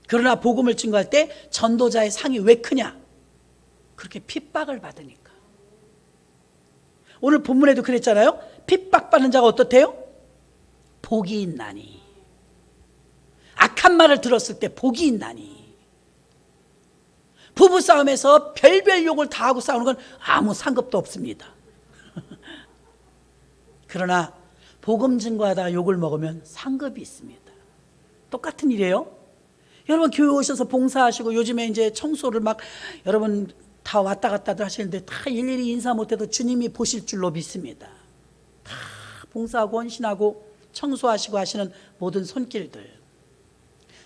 그러나 복음을 증거할 때 전도자의 상이 왜 크냐? 그렇게 핍박을 받으니까. 오늘 본문에도 그랬잖아요. 핍박받는 자가 어떻대요? 복이 있나니. 악한 말을 들었을 때 복이 있나니. 부부싸움에서 별별 욕을 다 하고 싸우는 건 아무 상급도 없습니다. 그러나 복음 증거하다가 욕을 먹으면 상급이 있습니다. 똑같은 일이에요. 여러분 교회 오셔서 봉사하시고 요즘에 이제 청소를 막 여러분 다 왔다 갔다들 하시는데 다 일일이 인사 못해도 주님이 보실 줄로 믿습니다. 다 봉사하고 헌신하고 청소하시고 하시는 모든 손길들.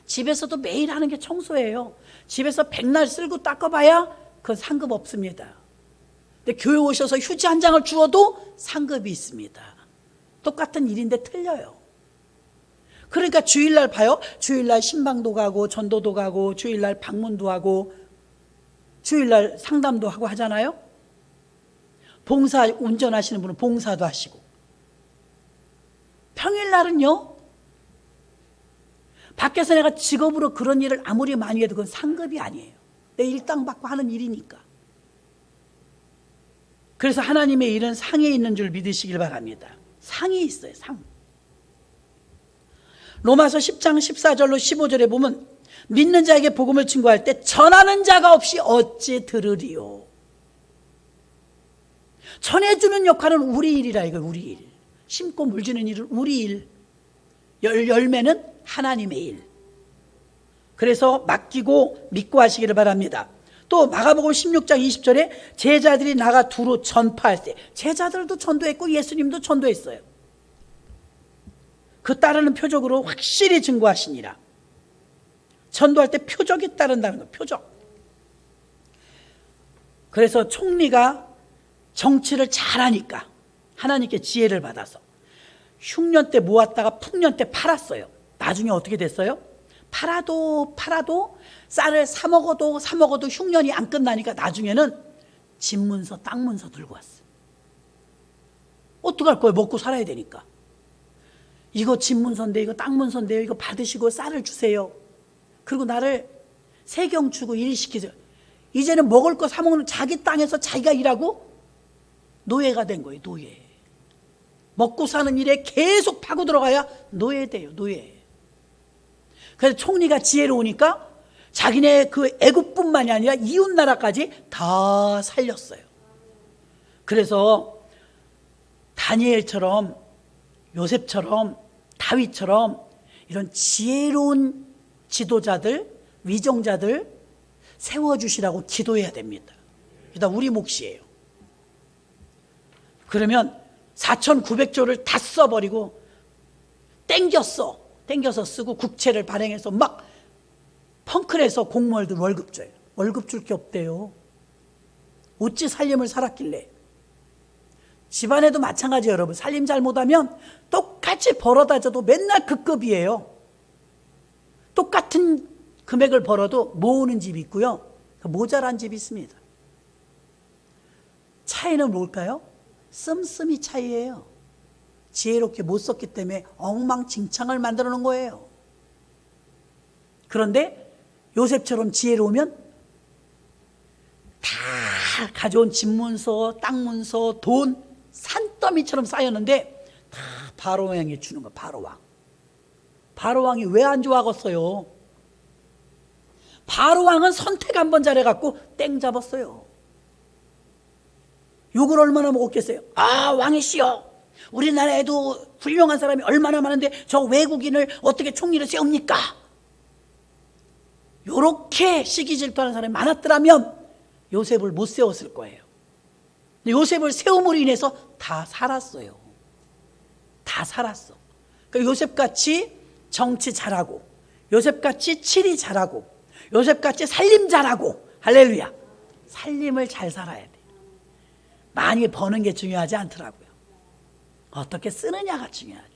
집에서도 매일 하는 게 청소예요. 집에서 백날 쓸고 닦아봐야 그건 상급 없습니다. 근데 교회 오셔서 휴지 한 장을 주어도 상급이 있습니다. 똑같은 일인데 틀려요. 그러니까 주일날 봐요. 주일날 신방도 가고 전도도 가고 주일날 방문도 하고 주일날 상담도 하고 하잖아요. 봉사 운전하시는 분은 봉사도 하시고. 평일날은요, 밖에서 내가 직업으로 그런 일을 아무리 많이 해도 그건 상급이 아니에요. 내 일당 받고 하는 일이니까. 그래서 하나님의 일은 상에 있는 줄 믿으시길 바랍니다. 상이 있어요, 상. 로마서 10장 14절로 15절에 보면 믿는 자에게 복음을 증거할 때 전하는 자가 없이 어찌 들으리요. 전해주는 역할은 우리 일이라 이거예요. 우리 일. 심고 물주는 일은 우리 일. 열매는 하나님의 일. 그래서 맡기고 믿고 하시기를 바랍니다. 또 마가복음 16장 20절에 제자들이 나가 두루 전파할 때, 제자들도 전도했고 예수님도 전도했어요. 그 따르는 표적으로 확실히 증거하시니라. 전도할 때 표적이 따른다는 거예요. 표적. 그래서 총리가 정치를 잘하니까 하나님께 지혜를 받아서 흉년 때 모았다가 풍년 때 팔았어요. 나중에 어떻게 됐어요? 팔아도 쌀을 사 먹어도 흉년이 안 끝나니까 나중에는 집문서 땅 문서 들고 왔어요. 어떡할 거예요? 먹고 살아야 되니까. 이거 집문서인데 이거 땅 문서인데요, 이거 받으시고 쌀을 주세요. 그리고 나를 세경 주고 일시키세요. 이제는 먹을 거 사 먹는 자기 땅에서 자기가 일하고 노예가 된 거예요. 노예. 먹고 사는 일에 계속 파고 들어가야 노예돼요. 노예. 그래서 총리가 지혜로우니까 자기네 그 애국뿐만이 아니라 이웃 나라까지 다 살렸어요. 그래서 다니엘처럼 요셉처럼 다윗처럼 이런 지혜로운 지도자들, 위정자들 세워주시라고 기도해야 됩니다. 그다 우리 몫이에요. 그러면 4,900조를 다 써버리고 땡겨서 쓰고 국채를 발행해서 막 펑크내서 공무원들 월급 줘요. 월급 줄 게 없대요. 어찌 살림을 살았길래. 집안에도 마찬가지예요. 여러분, 살림 잘못하면 똑같이 벌어다 줘도 맨날 그 급이에요. 똑같은 금액을 벌어도 모으는 집이 있고요, 모자란 집이 있습니다. 차이는 뭘까요? 씀씀이 차이예요. 지혜롭게 못 썼기 때문에 엉망진창을 만들어 놓은 거예요. 그런데 요셉처럼 지혜로우면 다 가져온 집문서, 땅문서, 돈 산더미처럼 쌓였는데 다 바로왕에게 주는 거예요. 바로왕. 바로왕이 왜 안 좋아하겠어요? 바로왕은 선택 한번 잘해갖고 땡 잡았어요. 욕을 얼마나 먹었겠어요? 아, 왕이시여, 우리나라에도 훌륭한 사람이 얼마나 많은데 저 외국인을 어떻게 총리로 세웁니까? 요렇게 시기 질투하는 사람이 많았더라면 요셉을 못 세웠을 거예요. 요셉을 세움으로 인해서 다 살았어요. 다 살았어. 그러니까 요셉같이 정치 잘하고, 요셉같이 치리 잘하고, 요셉같이 살림 잘하고, 할렐루야, 살림을 잘 살아야 돼. 많이 버는 게 중요하지 않더라고요. 어떻게 쓰느냐가 중요하지.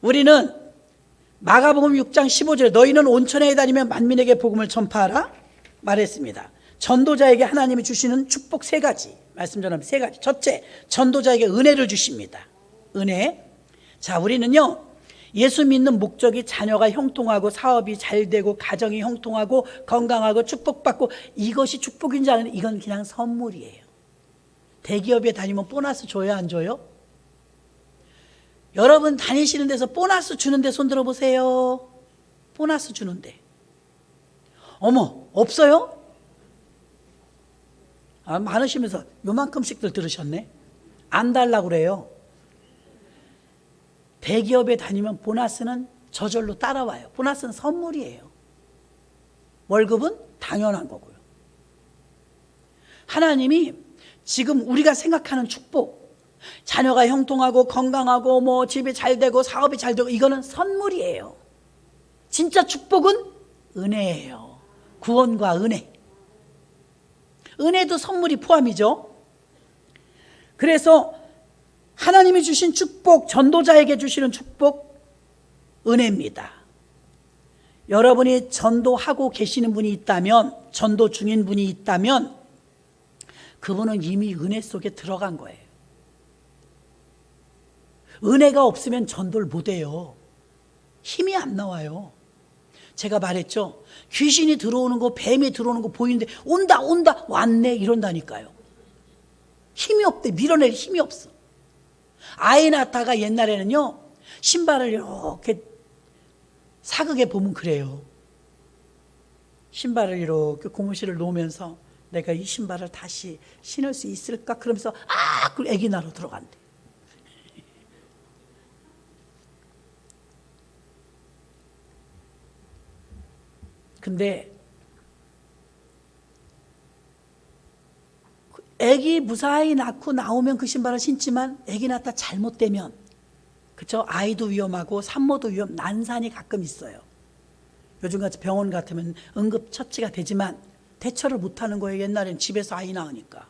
우리는 마가복음 6장 15절에 너희는 온천에 다니며 만민에게 복음을 전파하라 말했습니다. 전도자에게 하나님이 주시는 축복 세 가지 말씀 전하면 세 가지. 첫째, 전도자에게 은혜를 주십니다. 은혜. 자, 우리는요, 예수 믿는 목적이 자녀가 형통하고 사업이 잘 되고 가정이 형통하고 건강하고 축복받고, 이것이 축복인 줄 아는데 이건 그냥 선물이에요. 대기업에 다니면 보너스 줘요, 안 줘요? 여러분 다니시는 데서 보너스 주는데 손 들어보세요. 보너스 주는데. 어머, 없어요? 아, 많으시면서 요만큼씩들 들으셨네. 안 달라고 그래요. 대기업에 다니면 보너스는 저절로 따라와요. 보너스는 선물이에요. 월급은 당연한 거고요. 하나님이 지금 우리가 생각하는 축복, 자녀가 형통하고 건강하고 뭐 집이 잘 되고 사업이 잘 되고, 이거는 선물이에요. 진짜 축복은 은혜예요. 구원과 은혜. 은혜도 선물이 포함이죠. 그래서 하나님이 주신 축복, 전도자에게 주시는 축복, 은혜입니다. 여러분이 전도하고 계시는 분이 있다면, 전도 중인 분이 있다면 그분은 이미 은혜 속에 들어간 거예요. 은혜가 없으면 전도를 못해요. 힘이 안 나와요. 제가 말했죠. 귀신이 들어오는 거, 뱀이 들어오는 거 보이는데 온다 왔네 이런다니까요. 힘이 없대. 밀어낼 힘이 없어. 아이 낳다가 옛날에는요, 신발을 이렇게 사극에 보면 그래요. 신발을 이렇게 고무실을 놓으면서 내가 이 신발을 다시 신을 수 있을까? 그러면서 그 애기 낳으러 들어간대. 근데 애기 무사히 낳고 나오면 그 신발을 신지만 애기 낳다 잘못되면, 그쵸? 아이도 위험하고 산모도 난산이 가끔 있어요. 요즘같이 병원 같으면 응급처치가 되지만 대처를 못하는 거예요. 옛날엔 집에서 아이 낳으니까.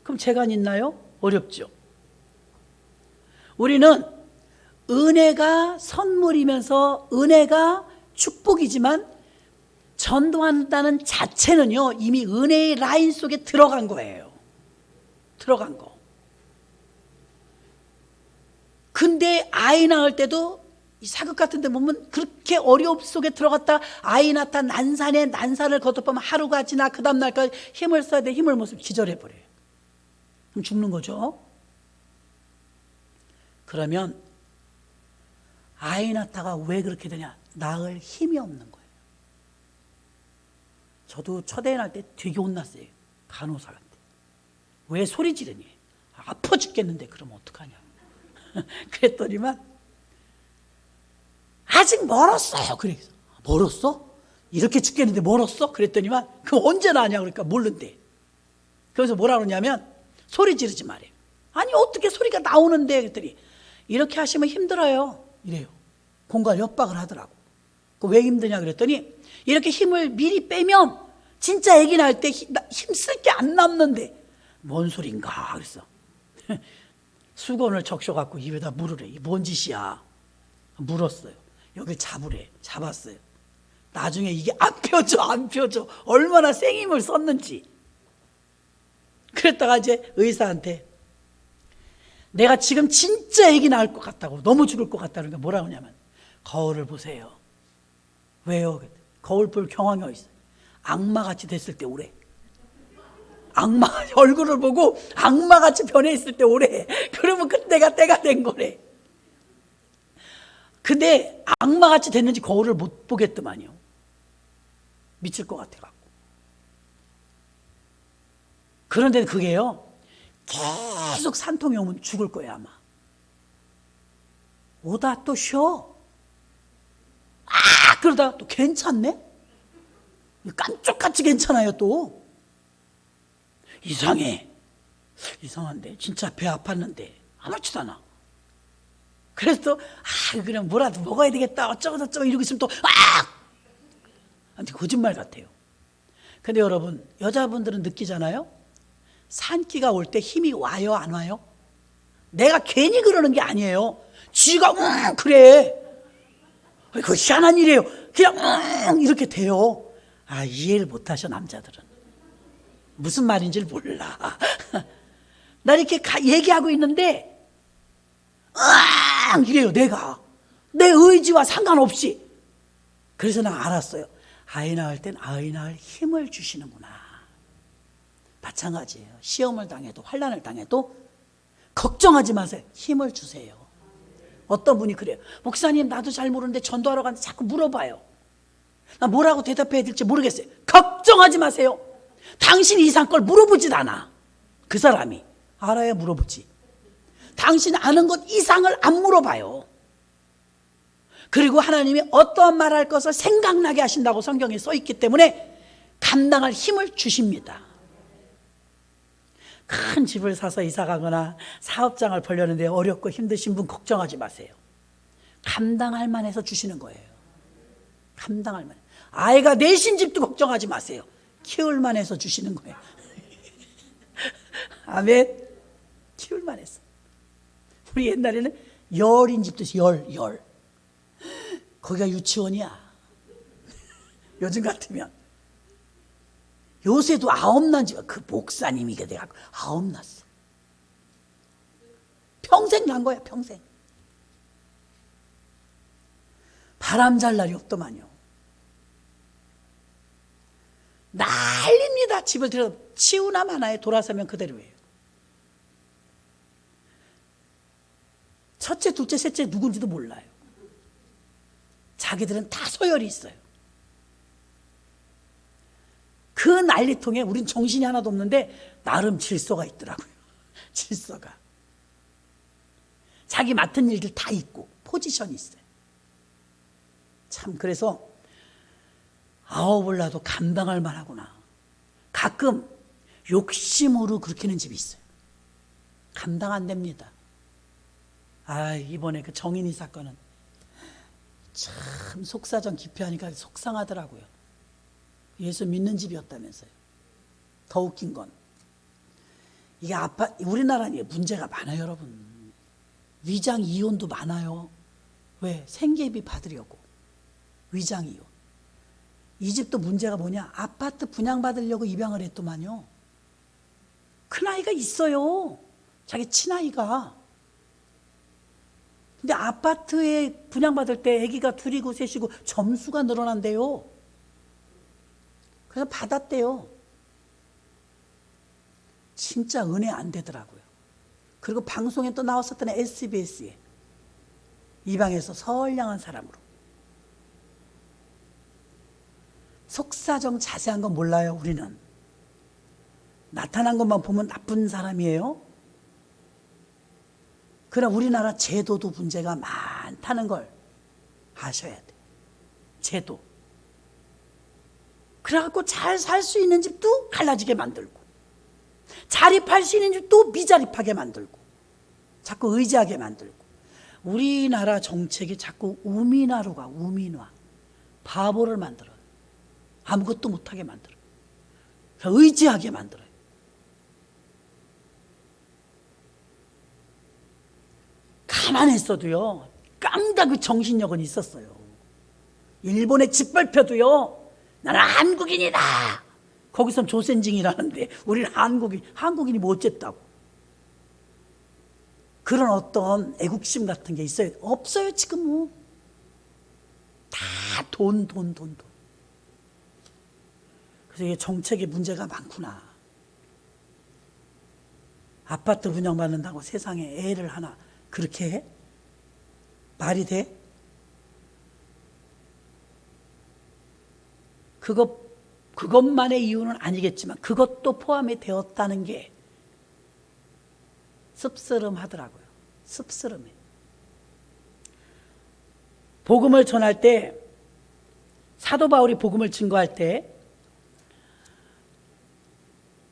그럼 재간 있나요? 어렵죠. 우리는 은혜가 선물이면서 은혜가 축복이지만 전도한다는 자체는요, 이미 은혜의 라인 속에 들어간 거예요. 들어간 거. 근데 아이 낳을 때도 이 사극 같은 데 보면 그렇게 어려움 속에 들어갔다 아이 낳다 난산을 거듭하면 하루가 지나 그 다음날까지 힘을 써야 돼. 힘을 못 쓰면 기절해버려요. 그럼 죽는 거죠. 그러면 아이 낳다가 왜 그렇게 되냐? 낳을 힘이 없는 거예요. 저도 첫애 낳을 때 되게 혼났어요. 간호사한테. 왜 소리 지르니? 아파 죽겠는데 그러면 어떡하냐. 그랬더니만 아직 멀었어요. 그래서 멀었어? 이렇게 죽겠는데 멀었어? 그랬더니만 그럼 언제 나냐? 그러니까 모른대. 그래서 뭐라 그러냐면 소리 지르지 말아요. 아니 어떻게 소리가 나오는데? 그랬더니 이렇게 하시면 힘들어요. 이래요. 공간 협박을 하더라고. 왜 힘드냐 그랬더니 이렇게 힘을 미리 빼면 진짜 아기 낳을 때 힘쓸 게 안 남는데. 뭔 소린가 그랬어. 수건을 적셔갖고 입에다 물으래. 이 뭔 짓이야. 물었어요. 여길 잡으래. 잡았어요. 나중에 이게 안 펴져. 얼마나 생힘을 썼는지. 그랬다가 이제 의사한테 내가 지금 진짜 아기 낳을 것 같다고, 너무 죽을 것 같다 그러니까 뭐라 그러냐면 거울을 보세요. 왜요? 거울 볼 경황이 어딨어요? 악마같이 됐을 때 오래. 악마 얼굴을 보고 악마같이 변해 있을 때 오래. 그러면 그때가 때가 된 거래. 근데 악마같이 됐는지 거울을 못 보겠더만요. 미칠 것 같아갖고. 그런데 그게요, 계속 산통이 오면 죽을 거예요 아마. 오다 또 쉬어. 그러다가 또 괜찮네? 깜짝같이 괜찮아요 또. 이상한데 진짜 배 아팠는데 아무렇지도 않아. 그래서 그냥 뭐라도 먹어야 되겠다 어쩌고 이러고 있으면 또 근데 거짓말 같아요. 근데 여러분, 여자분들은 느끼잖아요. 산기가 올 때 힘이 와요 안 와요? 내가 괜히 그러는 게 아니에요. 쥐가 그래. 그거 희한한 일이에요. 그냥 이렇게 돼요. 이해를 못하셔 남자들은. 무슨 말인지를 몰라. 나 이렇게 얘기하고 있는데 이래요. 내가 내 의지와 상관없이. 그래서 나 알았어요. 아이 낳을 땐 아이 낳을 힘을 주시는구나. 마찬가지예요. 시험을 당해도 환난을 당해도 걱정하지 마세요. 힘을 주세요. 어떤 분이 그래요. 목사님 나도 잘 모르는데 전도하러 가는데 자꾸 물어봐요. 나 뭐라고 대답해야 될지 모르겠어요. 걱정하지 마세요. 당신 이상 걸 물어보질 않아. 그 사람이 알아야 물어보지. 당신 아는 것 이상을 안 물어봐요. 그리고 하나님이 어떠한 말할 것을 생각나게 하신다고 성경에 써 있기 때문에 감당할 힘을 주십니다. 큰 집을 사서 이사 가거나 사업장을 벌려는데 어렵고 힘드신 분 걱정하지 마세요. 감당할 만해서 주시는 거예요. 감당할 만. 아이가 내신 집도 걱정하지 마세요. 키울 만해서 주시는 거예요. 아멘. 키울 만해서. 우리 옛날에는 열인 집도 있어요. 열. 거기가 유치원이야. 요즘 같으면. 요새도 9 난 집, 그 목사님이 돼갖고 9 났어. 평생 난 거야, 평생. 바람 잘 날이 없더만요. 난립니다. 집을 들여 치우나 마나에 돌아서면 그대로예요. 첫째, 둘째, 셋째 누군지도 몰라요. 자기들은 다 소열이 있어요. 그 난리통에 우린 정신이 하나도 없는데 나름 질서가 있더라고요. 질서가. 자기 맡은 일들 다 있고 포지션이 있어요. 참 그래서 아홉을 낳아도 감당할 만하구나. 가끔 욕심으로 그렇게 하는 집이 있어요. 감당 안 됩니다. 이번에 그 정인이 사건은 참 속사정 깊이 하니까 속상하더라고요. 예수 믿는 집이었다면서요. 더 웃긴 건 이게 우리나라는 문제가 많아요, 여러분. 위장 이혼도 많아요. 왜? 생계비 받으려고. 위장 이혼. 이 집도 문제가 뭐냐? 아파트 분양받으려고 입양을 했더만요. 큰아이가 있어요. 자기 친아이가. 근데 아파트에 분양받을 때 아기가 2이고 3이고 점수가 늘어난대요. 그래서 받았대요. 진짜 은혜 안 되더라고요. 그리고 방송에 또 나왔었던 SBS에 입양해서 선량한 사람으로. 속사정 자세한 건 몰라요, 우리는. 나타난 것만 보면 나쁜 사람이에요. 그러나 우리나라 제도도 문제가 많다는 걸 아셔야 돼. 제도. 그래갖고 잘 살 수 있는 집도 갈라지게 만들고, 자립할 수 있는 집도 미자립하게 만들고, 자꾸 의지하게 만들고. 우리나라 정책이 자꾸 우민화로 가. 우민화. 바보를 만들어요. 아무것도 못하게 만들어요. 의지하게 만들어요. 가만히 있어도요, 깡다그 정신력은 있었어요. 일본의 짓밟혀도요, 나는 한국인이다. 거기선 조센징이라는데 우리는 한국인이 뭐 어쨌다고. 그런 어떤 애국심 같은 게 있어요. 없어요, 지금 뭐. 다 돈. 그래서 이게 정책에 문제가 많구나. 아파트 분양받는다고 세상에 애를 하나 그렇게 해? 말이 돼? 그것만의 이유는 아니겠지만 그것도 포함이 되었다는 게 씁쓸하더라고요. 씁쓸해. 복음을 전할 때, 사도 바울이 복음을 증거할 때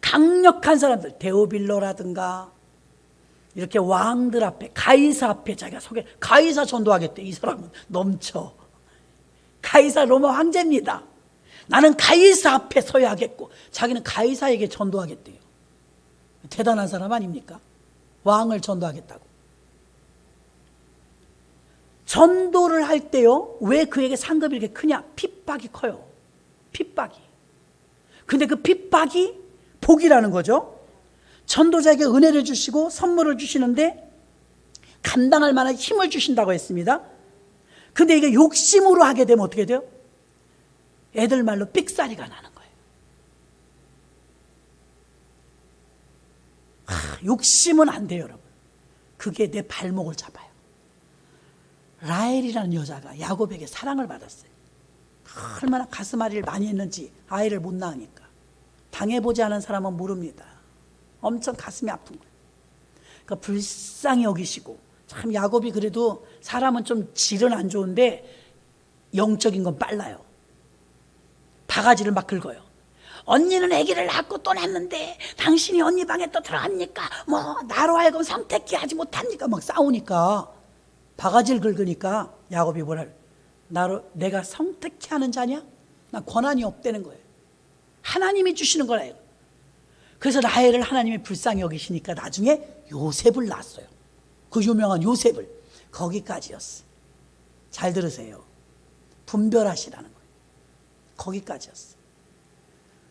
강력한 사람들, 데오빌로라든가 이렇게 왕들 앞에, 가이사 앞에 자기가 가이사 전도하겠대. 이 사람은 넘쳐. 가이사 로마 황제입니다. 나는 가이사 앞에 서야 하겠고, 자기는 가이사에게 전도하겠대요. 대단한 사람 아닙니까? 왕을 전도하겠다고. 전도를 할 때요, 왜 그에게 상급이 이렇게 크냐? 핍박이 커요. 핍박이. 근데 그 핍박이 복이라는 거죠. 전도자에게 은혜를 주시고 선물을 주시는데 감당할 만한 힘을 주신다고 했습니다. 근데 이게 욕심으로 하게 되면 어떻게 돼요? 애들 말로 삑사리가 나는 거예요. 욕심은 안 돼요, 여러분. 그게 내 발목을 잡아요. 라헬이라는 여자가 야곱에게 사랑을 받았어요. 얼마나 가슴앓이를 많이 했는지, 아이를 못 낳으니까. 당해보지 않은 사람은 모릅니다. 엄청 가슴이 아픈 거예요. 그러니까 불쌍히 여기시고, 참 야곱이 그래도 사람은 좀 질은 안 좋은데 영적인 건 빨라요. 바가지를 막 긁어요. 언니는 아기를 낳고 또 낳는데 당신이 언니 방에 또 들어갑니까? 뭐 나로 하여금 선택해 하지 못합니까? 막 싸우니까, 바가지를 긁으니까 야곱이 뭐라 그래? 내가 선택해 하는 자냐? 나 권한이 없다는 거예요. 하나님이 주시는 거라요. 그래서 라헬을 하나님이 불쌍히 여기시니까 나중에 요셉을 낳았어요. 그 유명한 요셉을. 거기까지였어. 잘 들으세요. 분별하시라는 거예요. 거기까지였어.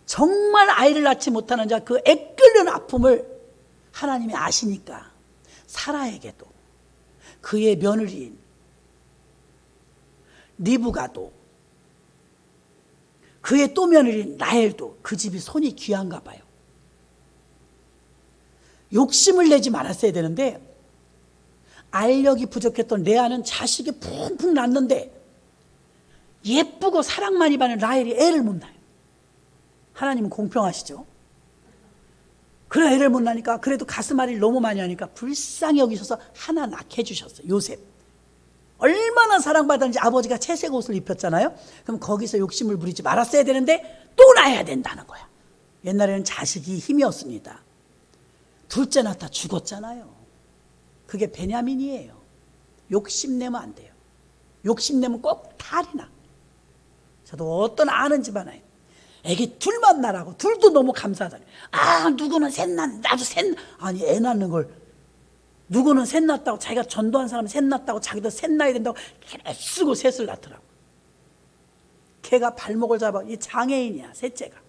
정말 아이를 낳지 못하는 자, 그 애끓는 아픔을 하나님이 아시니까 사라에게도, 그의 며느리인 리브가도, 그의 또 며느리인 라헬도 그 집이 손이 귀한가 봐요. 욕심을 내지 말았어야 되는데, 알력이 부족했던 레아는 자식이 푹푹 낳는데 예쁘고 사랑 많이 받는 라헬이 애를 못 낳아요. 하나님은 공평하시죠. 그래, 애를 못 낳으니까, 그래도 가슴앓이를 너무 많이 하니까 불쌍히 여기셔서 하나 낳게 해주셨어요. 요셉. 얼마나 사랑받았는지. 아버지가 채색 옷을 입혔잖아요. 그럼 거기서 욕심을 부리지 말았어야 되는데 또 낳아야 된다는 거야. 옛날에는 자식이 힘이었습니다. 둘째 낳다 죽었잖아요. 그게 베냐민이에요. 욕심내면 안 돼요. 욕심내면 꼭 탈이 나. 저도 어떤 아는 집안에 애기 둘만 낳으라고, 둘도 너무 감사하잖아요. 아, 누구는 셋 낳는, 나도 셋. 아니, 애 낳는 걸 누구는 셋 낳았다고, 자기가 전도한 사람은 셋 낳았다고, 자기도 셋 낳아야 된다고 쓰고 셋을 낳더라고. 걔가 발목을 잡아. 이 장애인이야, 셋째가.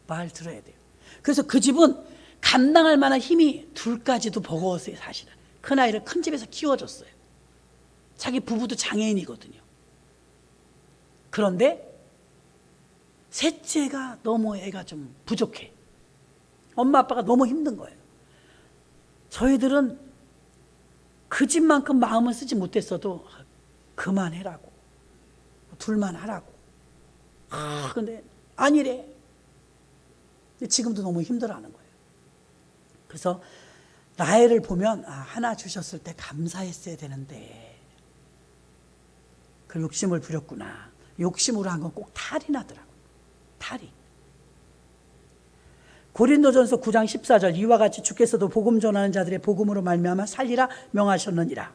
말 들어야 돼요. 그래서 그 집은 감당할 만한 힘이 둘까지도 버거웠어요. 사실은 큰아이를 큰 집에서 키워줬어요. 자기 부부도 장애인이거든요. 그런데 셋째가 너무 애가 좀 부족해. 엄마 아빠가 너무 힘든 거예요. 저희들은 그 집만큼 마음을 쓰지 못했어도 그만해라고, 둘만 하라고. 근데 아니래. 지금도 너무 힘들어하는 거예요. 그래서 라헬을 보면, 하나 주셨을 때 감사했어야 되는데 그 욕심을 부렸구나. 욕심으로 한 건 꼭 탈이 나더라고요. 탈이. 고린도전서 9장 14절, 이와 같이 주께서도 복음 전하는 자들의 복음으로 말미암아 살리라 명하셨느니라.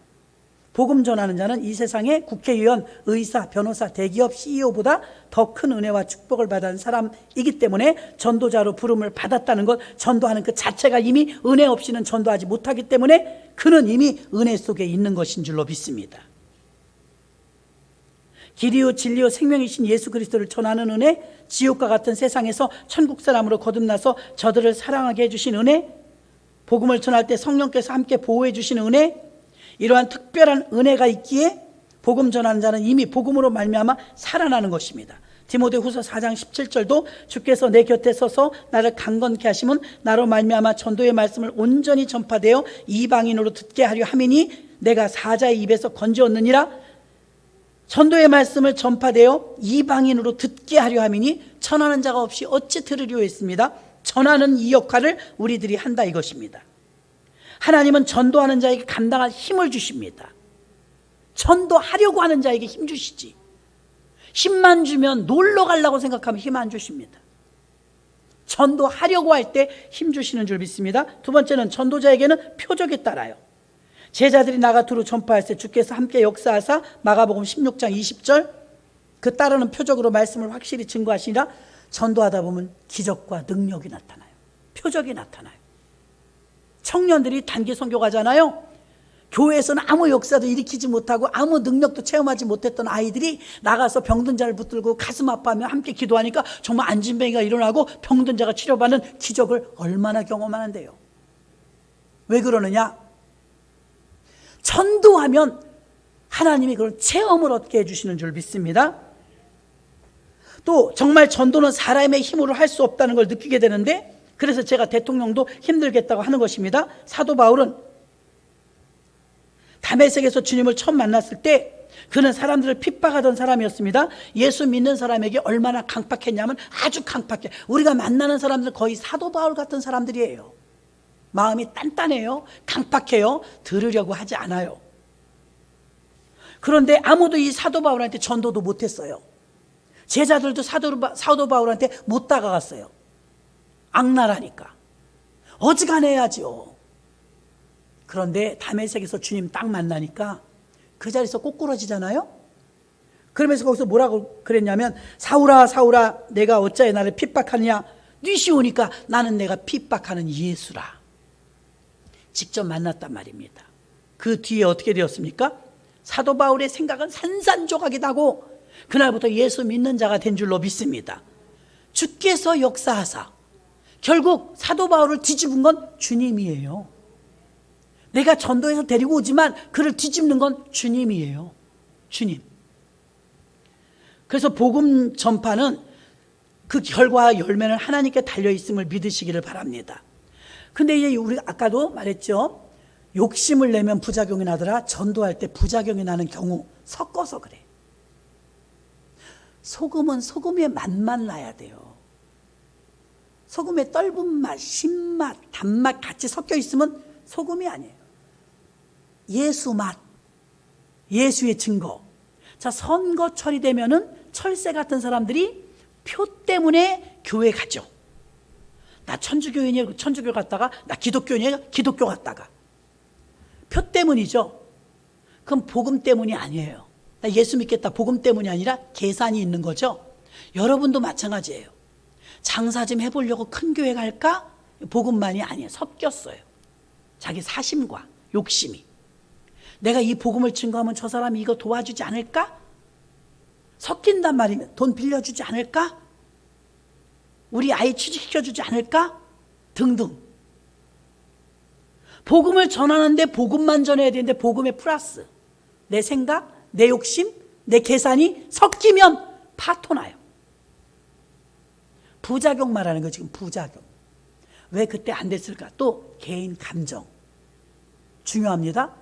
복음 전하는 자는 이 세상의 국회의원, 의사, 변호사, 대기업 CEO보다 더 큰 은혜와 축복을 받은 사람이기 때문에 전도자로 부름을 받았다는 것, 전도하는 그 자체가 이미 은혜 없이는 전도하지 못하기 때문에 그는 이미 은혜 속에 있는 것인 줄로 믿습니다. 길이요 진리요 생명이신 예수 그리스도를 전하는 은혜, 지옥과 같은 세상에서 천국 사람으로 거듭나서 저들을 사랑하게 해주신 은혜, 복음을 전할 때 성령께서 함께 보호해 주시는 은혜, 이러한 특별한 은혜가 있기에 복음 전하는 자는 이미 복음으로 말미암아 살아나는 것입니다. 디모데후서 4장 17절도 주께서 내 곁에 서서 나를 강건케 하심은 나로 말미암아 전도의 말씀을 온전히 전파되어 이방인으로 듣게 하려 함이니 내가 사자의 입에서 건져왔느니라. 전도의 말씀을 전파되어 이방인으로 듣게 하려 함이니 전하는 자가 없이 어찌 들으려 했습니다. 전하는 이 역할을 우리들이 한다 이것입니다. 하나님은 전도하는 자에게 감당할 힘을 주십니다. 전도하려고 하는 자에게 힘 주시지, 힘만 주면 놀러 가려고 생각하면 힘 안 주십니다. 전도하려고 할 때 힘 주시는 줄 믿습니다. 두 번째는 전도자에게는 표적이 따라요. 제자들이 나가 두루 전파할 때 주께서 함께 역사하사 마가복음 16장 20절 그 따르는 표적으로 말씀을 확실히 증거하시니라. 전도하다 보면 기적과 능력이 나타나요. 표적이 나타나요. 청년들이 단기 선교 가잖아요. 교회에서는 아무 역사도 일으키지 못하고 아무 능력도 체험하지 못했던 아이들이 나가서 병든 자를 붙들고 가슴 아파하며 함께 기도하니까 정말 안진뱅이가 일어나고 병든 자가 치료받는 기적을 얼마나 경험하는데요. 왜 그러느냐? 전도하면 하나님이 그런 체험을 얻게 해주시는 줄 믿습니다. 또 정말 전도는 사람의 힘으로 할 수 없다는 걸 느끼게 되는데, 그래서 제가 대통령도 힘들겠다고 하는 것입니다. 사도 바울은 다메섹에서 주님을 처음 만났을 때 그는 사람들을 핍박하던 사람이었습니다. 예수 믿는 사람에게 얼마나 강팍했냐면 아주 강팍해. 우리가 만나는 사람들 거의 사도 바울 같은 사람들이에요. 마음이 단단해요. 강팍해요. 들으려고 하지 않아요. 그런데 아무도 이 사도 바울한테 전도도 못했어요. 제자들도 사도 바울한테 못 다가갔어요. 악랄하니까. 어지간해야지요. 그런데 다메섹에서 주님 딱 만나니까 그 자리에서 꼬꾸러지잖아요. 그러면서 거기서 뭐라고 그랬냐면, 사울아 사울아 내가 어찌하여 나를 핍박하느냐, 뉘시 오니까 나는 내가 핍박하는 예수라. 직접 만났단 말입니다. 그 뒤에 어떻게 되었습니까? 사도 바울의 생각은 산산조각이 나고 그날부터 예수 믿는 자가 된 줄로 믿습니다. 주께서 역사하사 결국 사도 바울을 뒤집은 건 주님이에요. 내가 전도해서 데리고 오지만 그를 뒤집는 건 주님이에요. 주님. 그래서 복음 전파는 그 결과와 열매는 하나님께 달려있음을 믿으시기를 바랍니다. 근데 이제 우리 아까도 말했죠. 욕심을 내면 부작용이 나더라. 전도할 때 부작용이 나는 경우 섞어서 그래. 소금은 소금의 맛만 나야 돼요. 소금의 떫은 맛, 신맛, 단맛 같이 섞여 있으면 소금이 아니에요. 예수 맛, 예수의 증거. 자, 선거철이 되면은 철새 같은 사람들이 표 때문에 교회 가죠. 나 천주교인이야, 천주교 갔다가 나 기독교인이야, 기독교 갔다가. 표 때문이죠. 그럼 복음 때문이 아니에요. 나 예수 믿겠다, 복음 때문이 아니라 계산이 있는 거죠. 여러분도 마찬가지예요. 장사 좀 해보려고 큰 교회 갈까? 복음만이 아니에요. 섞였어요. 자기 사심과 욕심이. 내가 이 복음을 증거하면 저 사람이 이거 도와주지 않을까? 섞인단 말이면 돈 빌려주지 않을까? 우리 아이 취직시켜주지 않을까? 등등. 복음을 전하는데 복음만 전해야 되는데 복음의 플러스 내 생각, 내 욕심, 내 계산이 섞이면 파토나요. 부작용 말하는 거 지금 부작용. 왜 그때 안 됐을까? 또 개인 감정 중요합니다.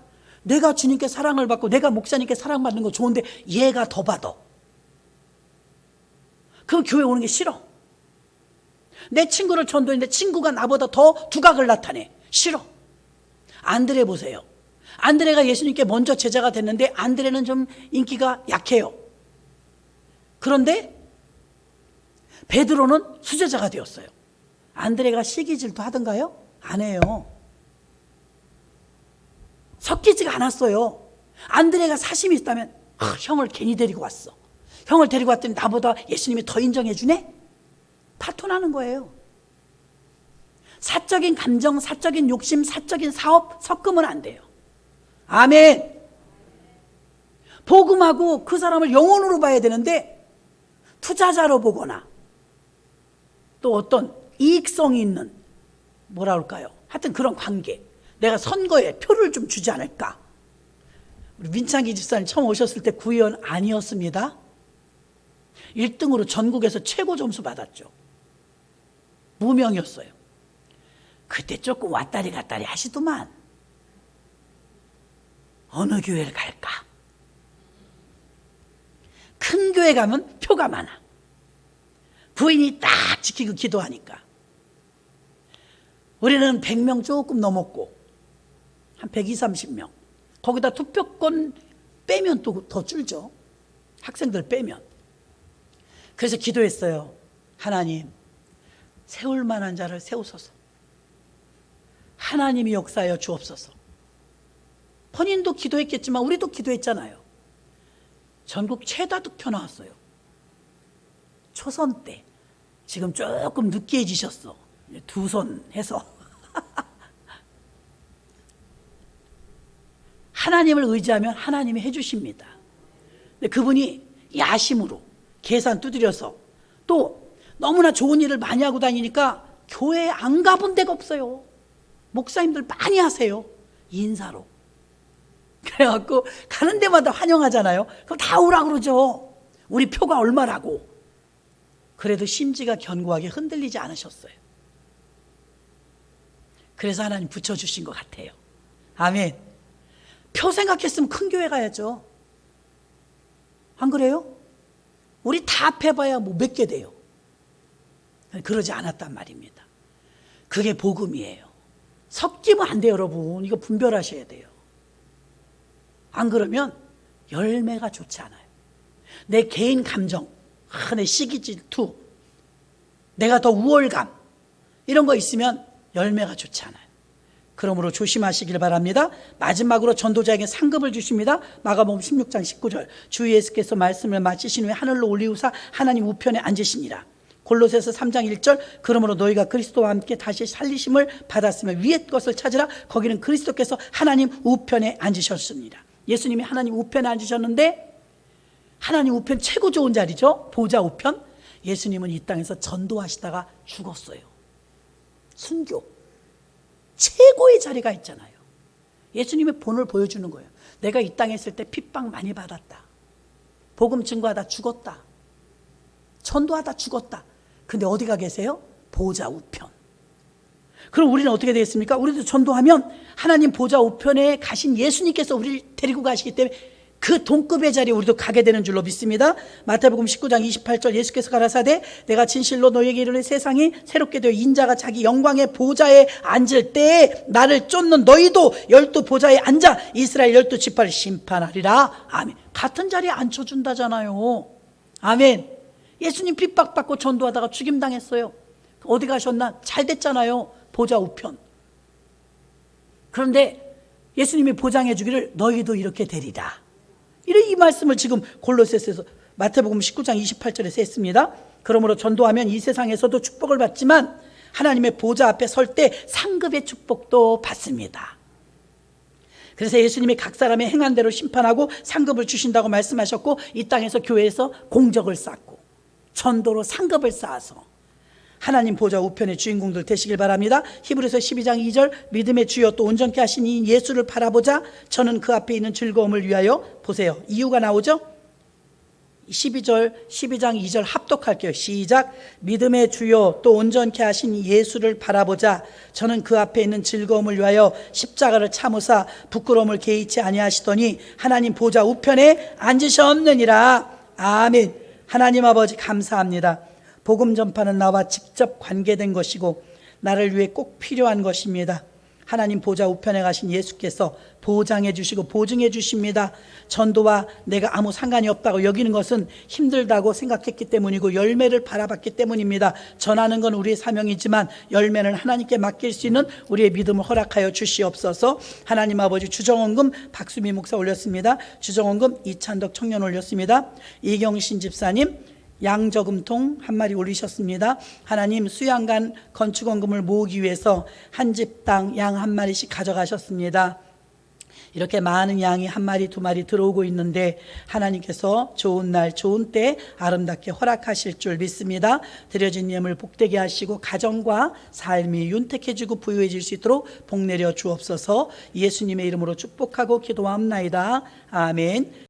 내가 주님께 사랑을 받고 내가 목사님께 사랑받는 거 좋은데 얘가 더 받아. 그럼 교회 오는 게 싫어. 내 친구를 전도했는데 친구가 나보다 더 두각을 나타내. 싫어. 안드레 보세요. 안드레가 예수님께 먼저 제자가 됐는데 안드레는 좀 인기가 약해요. 그런데 베드로는 수제자가 되었어요. 안드레가 시기질투 하던가요? 안 해요. 섞이지가 않았어요. 안드레가 사심이 있다면 형을 괜히 데리고 왔어. 형을 데리고 왔더니 나보다 예수님이 더 인정해 주네? 파토나는 거예요. 사적인 감정, 사적인 욕심, 사적인 사업 섞으면 안 돼요. 아멘. 복음하고 그 사람을 영혼으로 봐야 되는데 투자자로 보거나 또 어떤 이익성이 있는 뭐라 그럴까요? 하여튼 그런 관계. 내가 선거에 표를 좀 주지 않을까? 우리 민창기 집사님 처음 오셨을 때 구의원 아니었습니다. 1등으로 전국에서 최고 점수 받았죠. 무명이었어요. 그때 조금 왔다리 갔다리 하시더만 어느 교회를 갈까? 큰 교회 가면 표가 많아. 부인이 딱 지키고 기도하니까. 우리는 100명 조금 넘었고 한 120, 30명. 거기다 투표권 빼면 또 더 줄죠. 학생들 빼면. 그래서 기도했어요. 하나님, 세울 만한 자를 세우소서. 하나님이 역사하여 주옵소서. 본인도 기도했겠지만 우리도 기도했잖아요. 전국 최다 득표 나왔어요. 초선 때. 지금 조금 느끼해지셨어. 두 손 해서. 하나님을 의지하면 하나님이 해주십니다. 근데 그분이 야심으로 계산 두드려서 또 너무나 좋은 일을 많이 하고 다니니까 교회에 안 가본 데가 없어요. 목사님들 많이 하세요. 인사로. 그래갖고 가는 데마다 환영하잖아요. 그럼 다 오라고 그러죠. 우리 표가 얼마라고. 그래도 심지가 견고하게 흔들리지 않으셨어요. 그래서 하나님 붙여주신 것 같아요. 아멘. 표 생각했으면 큰 교회 가야죠. 안 그래요? 우리 다 합해봐야 뭐 몇 개 돼요. 그러지 않았단 말입니다. 그게 복음이에요. 섞이면 안 돼요, 여러분. 이거 분별하셔야 돼요. 안 그러면 열매가 좋지 않아요. 내 개인 감정, 내 시기 질투, 내가 더 우월감 이런 거 있으면 열매가 좋지 않아요. 그러므로 조심하시길 바랍니다. 마지막으로 전도자에게 상급을 주십니다. 마가복음 16장 19절 주 예수께서 말씀을 마치신 후에 하늘로 올리우사 하나님 우편에 앉으시니라. 골로새서 3장 1절 그러므로 너희가 그리스도와 함께 다시 살리심을 받았으면 위의 것을 찾으라. 거기는 그리스도께서 하나님 우편에 앉으셨습니다. 예수님이 하나님 우편에 앉으셨는데 하나님 우편 최고 좋은 자리죠. 보좌 우편. 예수님은 이 땅에서 전도하시다가 죽었어요. 순교 최고의 자리가 있잖아요. 예수님의 본을 보여주는 거예요. 내가 이 땅에 있을 때 핍박 많이 받았다. 복음 증거하다 죽었다. 전도하다 죽었다. 근데 어디가 계세요? 보좌 우편. 그럼 우리는 어떻게 되겠습니까? 우리도 전도하면 하나님 보좌 우편에 가신 예수님께서 우리를 데리고 가시기 때문에 그 동급의 자리에 우리도 가게 되는 줄로 믿습니다. 마태복음 19장 28절 예수께서 가라사대 내가 진실로 너희에게 이르노니 세상이 새롭게 되어 인자가 자기 영광의 보좌에 앉을 때에 나를 쫓는 너희도 12 보좌에 앉아 이스라엘 12 지파를 심판하리라. 아멘. 같은 자리에 앉혀준다잖아요. 아멘. 예수님 핍박받고 전도하다가 죽임당했어요. 어디 가셨나? 잘 됐잖아요. 보좌 우편. 그런데 예수님이 보장해 주기를 너희도 이렇게 되리라. 이 말씀을 지금 골로새서에서 마태복음 19장 28절에서 했습니다. 그러므로 전도하면 이 세상에서도 축복을 받지만 하나님의 보좌 앞에 설 때 상급의 축복도 받습니다. 그래서 예수님이 각 사람의 행한 대로 심판하고 상급을 주신다고 말씀하셨고 이 땅에서 교회에서 공적을 쌓고 전도로 상급을 쌓아서 하나님 보좌 우편의 주인공들 되시길 바랍니다. 히브리서 12장 2절 믿음의 주여 또 온전케 하신 이 예수를 바라보자. 저는 그 앞에 있는 즐거움을 위하여 보세요. 이유가 나오죠. 12장 2절 합독할게요. 시작. 믿음의 주여 또 온전케 하신 예수를 바라보자. 저는 그 앞에 있는 즐거움을 위하여 십자가를 참으사 부끄러움을 개의치 아니하시더니 하나님 보좌 우편에 앉으셨느니라. 아멘. 하나님 아버지 감사합니다. 복음 전파는 나와 직접 관계된 것이고 나를 위해 꼭 필요한 것입니다. 하나님 보좌 우편에 가신 예수께서 보장해 주시고 보증해 주십니다. 전도와 내가 아무 상관이 없다고 여기는 것은 힘들다고 생각했기 때문이고 열매를 바라봤기 때문입니다. 전하는 건 우리의 사명이지만 열매는 하나님께 맡길 수 있는 우리의 믿음을 허락하여 주시옵소서. 하나님 아버지 주정원금 박수미 목사 올렸습니다. 주정원금 이찬덕 청년 올렸습니다. 이경신 집사님 양저금통 한 마리 올리셨습니다. 하나님 수양간 건축원금을 모으기 위해서 한 집당 양 한 마리씩 가져가셨습니다. 이렇게 많은 양이 한 마리 두 마리 들어오고 있는데 하나님께서 좋은 날 좋은 때 아름답게 허락하실 줄 믿습니다. 드려진 예물 복되게 하시고 가정과 삶이 윤택해지고 부유해질 수 있도록 복 내려 주옵소서. 예수님의 이름으로 축복하고 기도합나이다. 아멘.